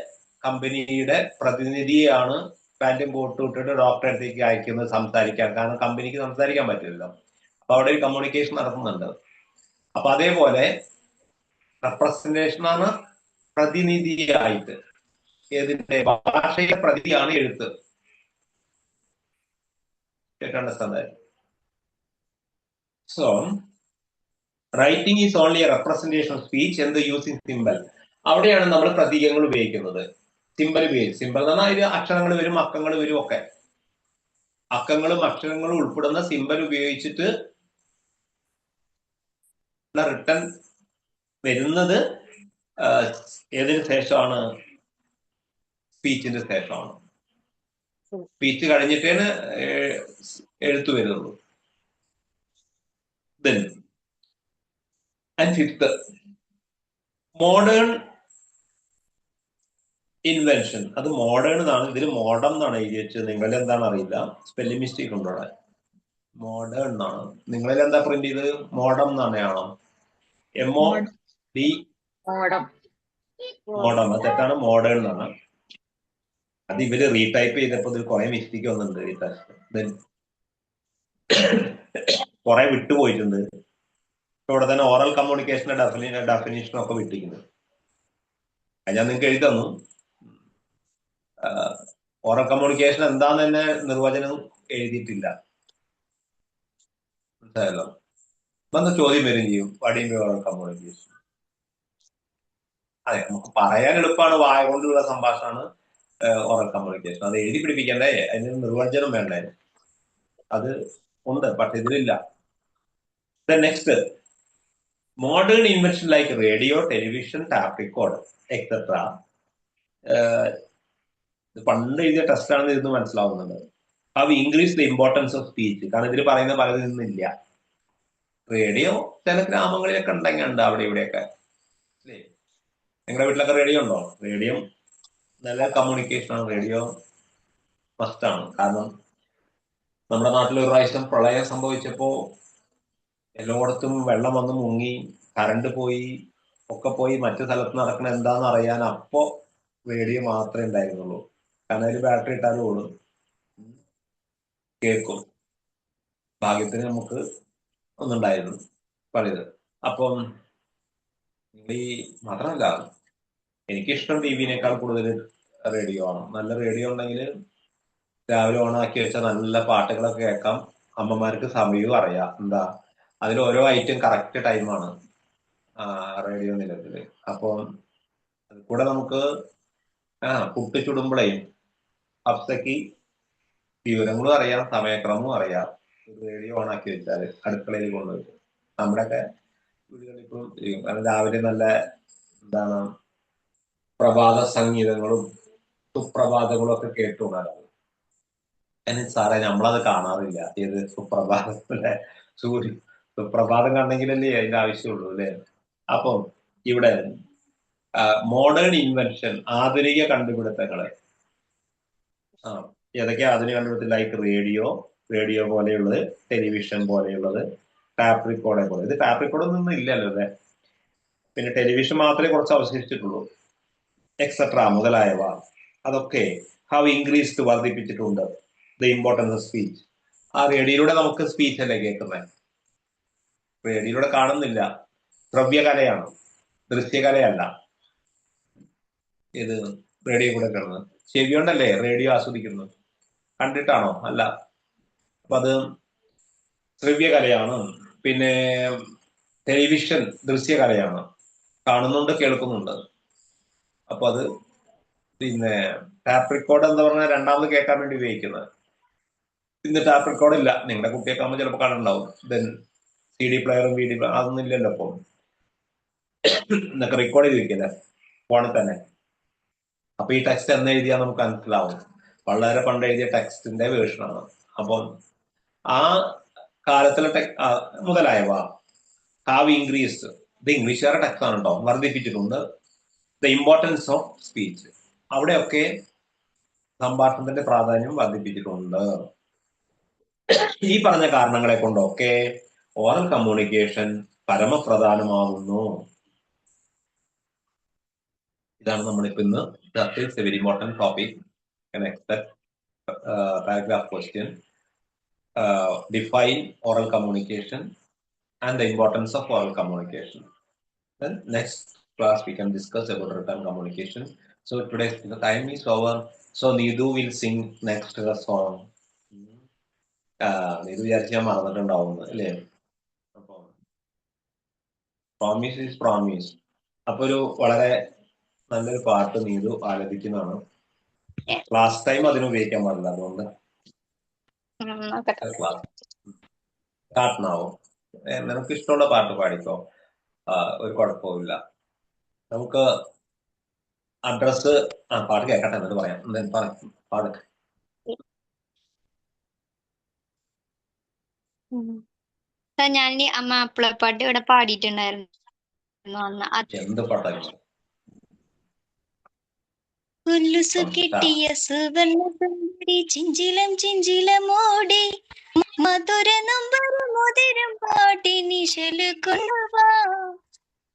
കമ്പനിയുടെ പ്രതിനിധിയാണ് പാന്റും കോട്ടും ഇട്ടിട്ട് ഡോക്ടറെ അടുത്തേക്ക് അയക്കുന്നത് സംസാരിക്കാൻ. കാരണം കമ്പനിക്ക് സംസാരിക്കാൻ പറ്റില്ലല്ലോ. അപ്പൊ അവിടെ ഒരു കമ്മ്യൂണിക്കേഷൻ നടക്കുന്നുണ്ട്. അപ്പൊ അതേപോലെ റെപ്രസെന്റേഷനാണ് പ്രതിനിധിയായിട്ട്, ഏതിന്റെ? ഭാഷയുടെ പ്രതിയാണ് എഴുത്ത്. So writing is only A representation of speech എന്ത് യൂസിങ് സിംബൽ. അവിടെയാണ് നമ്മൾ പ്രതീകങ്ങൾ ഉപയോഗിക്കുന്നത്, സിംബൽ ഉപയോഗിക്കും. സിംബൽ എന്ന് പറഞ്ഞാൽ അതിൽ അക്ഷരങ്ങൾ വരും, അക്കങ്ങൾ വരും, ഒക്കെ അക്കങ്ങളും അക്ഷരങ്ങളും ഉൾപ്പെടുന്ന സിംബൽ ഉപയോഗിച്ചിട്ട് റിട്ടേൺ വരുന്നത് ഏതിന് ശേഷമാണ്? സ്പീച്ചിന്റെ ശേഷമാണ്. സ്പീച്ച് കഴിഞ്ഞിട്ടേന് എഴുത്ത് വരുന്നുള്ളൂ. Then and fifth, modern invention. അത് മോഡേൺ എന്നാണ്, ഇതിൽ മോഡം എന്നാണ് എഴുതി വെച്ചത്. നിങ്ങളിൽ എന്താണ് അറിയില്ല, സ്പെല്ലിംഗ് മിസ്റ്റേക്ക് ഉണ്ടോ അവിടെ? മോഡേൺ എന്നാണ്. നിങ്ങളിൽ എന്താ പ്രിന്റ് ചെയ്ത്? മോഡം എന്നാണ് ആണോ? MOD modem. അത് തെറ്റാണ്, മോഡേൺ എന്നാണ്. അത് ഇവര് റീടൈപ്പ് ചെയ്തപ്പോ ഇതിൽ കുറെ മിസ്റ്റേക്ക് വന്നിട്ടുണ്ട്, കുറെ വിട്ടുപോയിട്ടുണ്ട്. ഇവിടെ തന്നെ ഓറൽ കമ്മ്യൂണിക്കേഷന്റെ ഡെഫിനേഷൻ ഒക്കെ വിട്ടിരിക്കുന്നത്. അത് ഞാൻ നിങ്ങൾക്ക് എഴുതി തന്നു. ഓറൽ കമ്മ്യൂണിക്കേഷൻ എന്താന്ന് തന്നെ നിർവചനം എഴുതിയിട്ടില്ല, മനസ്സിലായല്ലോ? അപ്പൊ ചോദ്യം വരും ചെയ്യും, വാട്ട് ഈസ് ഓറൽ കമ്മ്യൂണിക്കേഷൻ? അതെ, നമുക്ക് പറയാൻ എളുപ്പമാണ്, വായ കൊണ്ടുള്ള സംഭാഷണമാണ് ഓറൽ കമ്മ്യൂണിക്കേഷൻ. അത് എഴുതി പിടിപ്പിക്കണ്ടേ, അതിന് നിർവചനം വേണ്ടേ? അത് ഉണ്ട്, പക്ഷെ ഇതിലില്ല. Next, modern invention like radio, television, tape record etcetera. പണ്ട് എഴുതിയ ടെസ്റ്റ് ആണെന്ന് ഇരുന്ന് മനസ്സിലാവുന്നുണ്ട്. Have increase the importance of speech. കാരണം ഇതിൽ പറയുന്ന പലതിൽ നിന്നില്ല. റേഡിയോ ചില ഗ്രാമങ്ങളിലൊക്കെ ഉണ്ടെങ്കിൽ അവിടെ ഇവിടെയൊക്കെ, അല്ലേ? നിങ്ങളുടെ വീട്ടിലൊക്കെ റേഡിയോ ഉണ്ടോ? റേഡിയോ നല്ല കമ്മ്യൂണിക്കേഷൻ ആണ്, റേഡിയോ മസ്റ്റാണ്. കാരണം നമ്മുടെ നാട്ടിൽ ഒരു പ്രാവശ്യം പ്രളയം സംഭവിച്ചപ്പോ എല്ലായിടത്തും വെള്ളം വന്ന് മുങ്ങി, കറണ്ട് പോയി, ഒക്കെ പോയി. മറ്റു സ്ഥലത്ത് നടക്കണ എന്താന്ന് അറിയാൻ അപ്പോ റേഡിയോ മാത്രമേ ഉണ്ടായിരുന്നുള്ളൂ. കാരണം അതിൽ ബാറ്ററി ഇട്ടാലും ഓടും, കേൾക്കും. ഭാഗ്യത്തിന് നമുക്ക് ഒന്നുണ്ടായിരുന്നു പഴയത്. അപ്പം ഈ മാത്രമല്ല, എനിക്കിഷ്ടം ടി വിനേക്കാൾ കൂടുതൽ റേഡിയോ ആണ്. നല്ല റേഡിയോ ഉണ്ടെങ്കിൽ രാവിലെ ഓണാക്കി വെച്ചാൽ നല്ല പാട്ടുകളൊക്കെ കേൾക്കാം. അമ്മമാർക്ക് സമയവും അറിയാം. എന്താ അതിൽ ഓരോ ഐറ്റം കറക്റ്റ് ടൈമാണ് റേഡിയോ നിലത്തില്. അപ്പം അത് കൂടെ നമുക്ക് പുട്ട് ചുടുമ്പോഴേ ഹഫ്സയ്ക്ക് വിവരങ്ങളും അറിയാം, സമയക്രമവും അറിയാം. റേഡിയോ ഓണാക്കി വെച്ചാൽ അടുക്കളയിൽ കൊണ്ടുവരും. നമ്മുടെയൊക്കെ വീടുകളിൽ ഇപ്പം ചെയ്യും. കാരണം രാവിലെ നല്ല എന്താണ് പ്രഭാത സംഗീതങ്ങളും സുപ്രഭാതങ്ങളും ഒക്കെ കേട്ടുകൊണ്ടാണ്. സാറേ നമ്മളത് കാണാറില്ല. ഏത് സുപ്രഭാതത്തിലെ സുപ്രഭാതം കണ്ടെങ്കിലല്ലേ അതിന്റെ ആവശ്യമുള്ളൂ അല്ലേ? അപ്പം ഇവിടെ മോഡേൺ ഇൻവെൻഷൻ, ആധുനിക കണ്ടുപിടുത്തങ്ങളെ ഏതൊക്കെയാ ആധുനിക കണ്ടുപിടുത്തം? ലൈക്ക് റേഡിയോ പോലെയുള്ളത്, ടെലിവിഷൻ പോലെയുള്ളത്, ടാപ്പ് റെക്കോർഡെ പോലെ. ഇത് ടാപ്പ് റെക്കോർഡൊന്നും ഇല്ലല്ലോ അല്ലേ? പിന്നെ ടെലിവിഷൻ മാത്രമേ കുറച്ച് അവശേഷിച്ചിട്ടുള്ളൂ. എക്സെട്ര മുതലായവ അതൊക്കെ ഹാവ് ഇൻക്രീസ്ഡ്, വർദ്ധിപ്പിച്ചിട്ടുണ്ട് ദ ഇമ്പോർട്ടൻസ് ഓഫ് സ്പീച്ച്. ആ റേഡിയോയിലൂടെ നമുക്ക് സ്പീച്ച് അല്ലേ കേൾക്കുന്നത്? റേഡിയോയിലൂടെ കാണുന്നില്ല. ശ്രവ്യകലയാണ്, ദൃശ്യകലയല്ല. ഇത് റേഡിയോ കൂടെ കാണുന്നത് ചെവി കൊണ്ടല്ലേ റേഡിയോ ആസ്വദിക്കുന്നത്, കണ്ടിട്ടാണോ? അല്ല. അപ്പൊ അത് ശ്രവ്യകലയാണ്. പിന്നെ ടെലിവിഷൻ ദൃശ്യകലയാണ്, കാണുന്നുണ്ട്, കേൾക്കുന്നുണ്ട്. അപ്പൊ അത് പിന്നെ ടാപ്പ് റെക്കോർഡ് എന്താ പറഞ്ഞാൽ രണ്ടാമത് കേൾക്കാൻ വേണ്ടി ഉപയോഗിക്കുന്നത്. ഇന്ന് ടാപ്പ് റെക്കോർഡ് ഇല്ല. നിങ്ങളുടെ കുട്ടിയൊക്കെ ആകുമ്പോൾ ചിലപ്പോൾ കാണുന്നുണ്ടാവും. ദെൻ CD പ്ലെയറും അതൊന്നും ഇല്ലല്ലോ ഇപ്പം. എന്നൊക്കെ റെക്കോർഡ് ചെയ്ത് വെക്കില്ല ഫോണിൽ തന്നെ. അപ്പൊ ഈ ടെക്സ്റ്റ് എന്ന് എഴുതിയാൽ നമുക്ക് മനസ്സിലാവും. വളരെ പണ്ട് എഴുതിയ ടെക്സ്റ്റിന്റെ വേർഷനാണ്. അപ്പം ആ കാലത്തിലെ മുതലായവ ഹാവ് ഇൻക്രീസ്ഡ്, ഇത് ഇംഗ്ലീഷുകാരുടെ ടെക്സ്റ്റ് ആണ് കേട്ടോ, വർദ്ധിപ്പിച്ചിട്ടുണ്ട് ദ ഇമ്പോർട്ടൻസ് ഓഫ് സ്പീച്ച്. അവിടെയൊക്കെ സംഭാഷണത്തിന്റെ പ്രാധാന്യം വർദ്ധിപ്പിച്ചിട്ടുണ്ട്. ഈ പറഞ്ഞ കാരണങ്ങളെ കൊണ്ടൊക്കെ ഓറൽ കമ്മ്യൂണിക്കേഷൻ പരമപ്രധാനമാകുന്നു. ഇതാണ് നമ്മളിപ്പോ ഇന്ന് ചർച്ച ചെയ്ത very important topic. Expect paragraph question. Define oral communication and the importance of oral communication. Then next class we can discuss about written communication. So today the time is over. So Needu will sing next song. Needu വിചാരിച്ചാൽ മറന്നിട്ടുണ്ടാവുന്നു അല്ലേ? അപ്പൊ promise is promise. അപ്പൊ ഒരു വളരെ നല്ലൊരു പാട്ട് Neethu ആലപിക്കുന്നതാണ്. Class time അതിന് ഉപയോഗിക്കാൻ പാടില്ല, അതുകൊണ്ട് പാട്ടിനാവും. നിനക്ക് ഇഷ്ടമുള്ള പാട്ട് പാടിക്കോ, ഒരു കുഴപ്പമില്ല. നമുക്ക് അഡ്രസ് പാട്ട് കേൾക്കട്ടെ എന്നിട്ട് പറയാം. പാട്. ഞാൻ മാപ്പിളപ്പാട്ട് ഇവിടെ പാടിയിട്ടുണ്ടായിരുന്നു. എന്ത് പാട്ടായിരുന്നു? കൊല്ലുസു കിട്ടിയ സുവർണ്ണ ചിഞ്ചിലം ചിഞ്ചിലമോടി മധുര നമ്പരും മുതിരും പാട്ടി നിശല് കൊണ്ടുവാ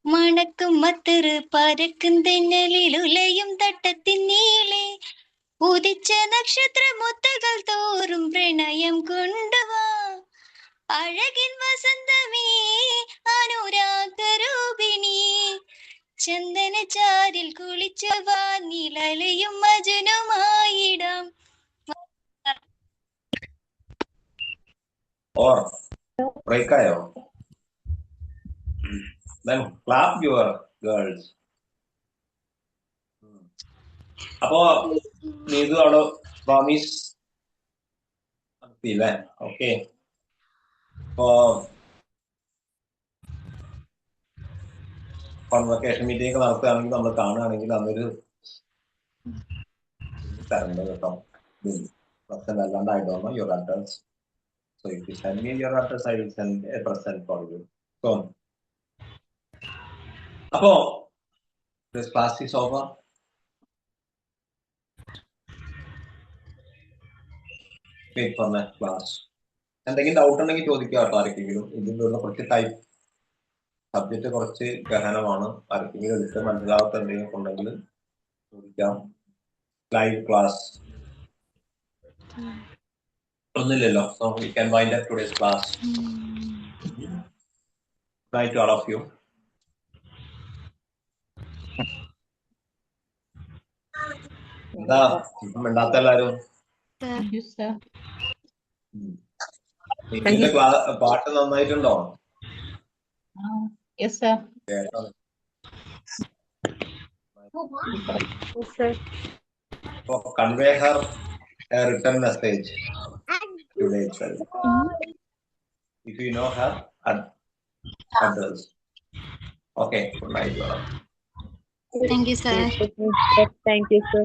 മണക്കും മത്തറ് പരക്കും തെന്നലിൽ ഉലയും തട്ടത്തിൻ നീളെ ഉദിച്ച നക്ഷത്ര മുത്തുകൾ തോറും പ്രണയം കൊണ്ടുവാ അഴകിൻ വസന്തമേ അനുരാഗരൂപിണി ചന്ദനച്ചാരിൽ കുളിച്ചവാ നിലലയും മജനുമായിടാം. Or break ആയോ? Then clap your girls. അപ്പോ നീതു അവിടെ പ്രോമിസ് നടത്തിയില്ലേ? ഓക്കെ. അപ്പോ കോൺവക്കേഷൻ മീറ്റിംഗ് ഒക്കെ നടത്തുകയാണെങ്കിൽ നമ്മൾ കാണുകയാണെങ്കിൽ അന്നൊരു തരേണ്ടത് കേട്ടോ. പ്രസന്റ് അല്ലാണ്ട് I don't know your address. So if you send me your address, I will send a present for you. So, അപ്പോ this class is over. Wait for next class. എന്തെങ്കിലും ഡൗട്ട് ഉണ്ടെങ്കിൽ ചോദിക്കുക കേട്ടോ ആർക്കെങ്കിലും. ഇതിലുള്ള കുറച്ച് ടൈപ്പ് സബ്ജക്റ്റ് കുറച്ച് ഗഹനമാണ്. ആർക്കെങ്കിലും എടുത്ത് മനസ്സിലാവാത്ത എന്തെങ്കിലും ഉണ്ടെങ്കിൽ ചോദിക്കാം. ലൈവ് ക്ലാസ് ഒന്നുമില്ലല്ലോ. So we can wind up today's class. Bye to all of you. എന്താ മിണ്ടാത്ത എല്ലാരും? Thank you, sir. നിങ്ങളുടെ പാട്ട് നന്നായിട്ടുണ്ടോ? Yes, sir. കേട്ടോ. So convey her a written message today itself. If you know her address. Okay, good night. Thank you, sir. Thank you, sir.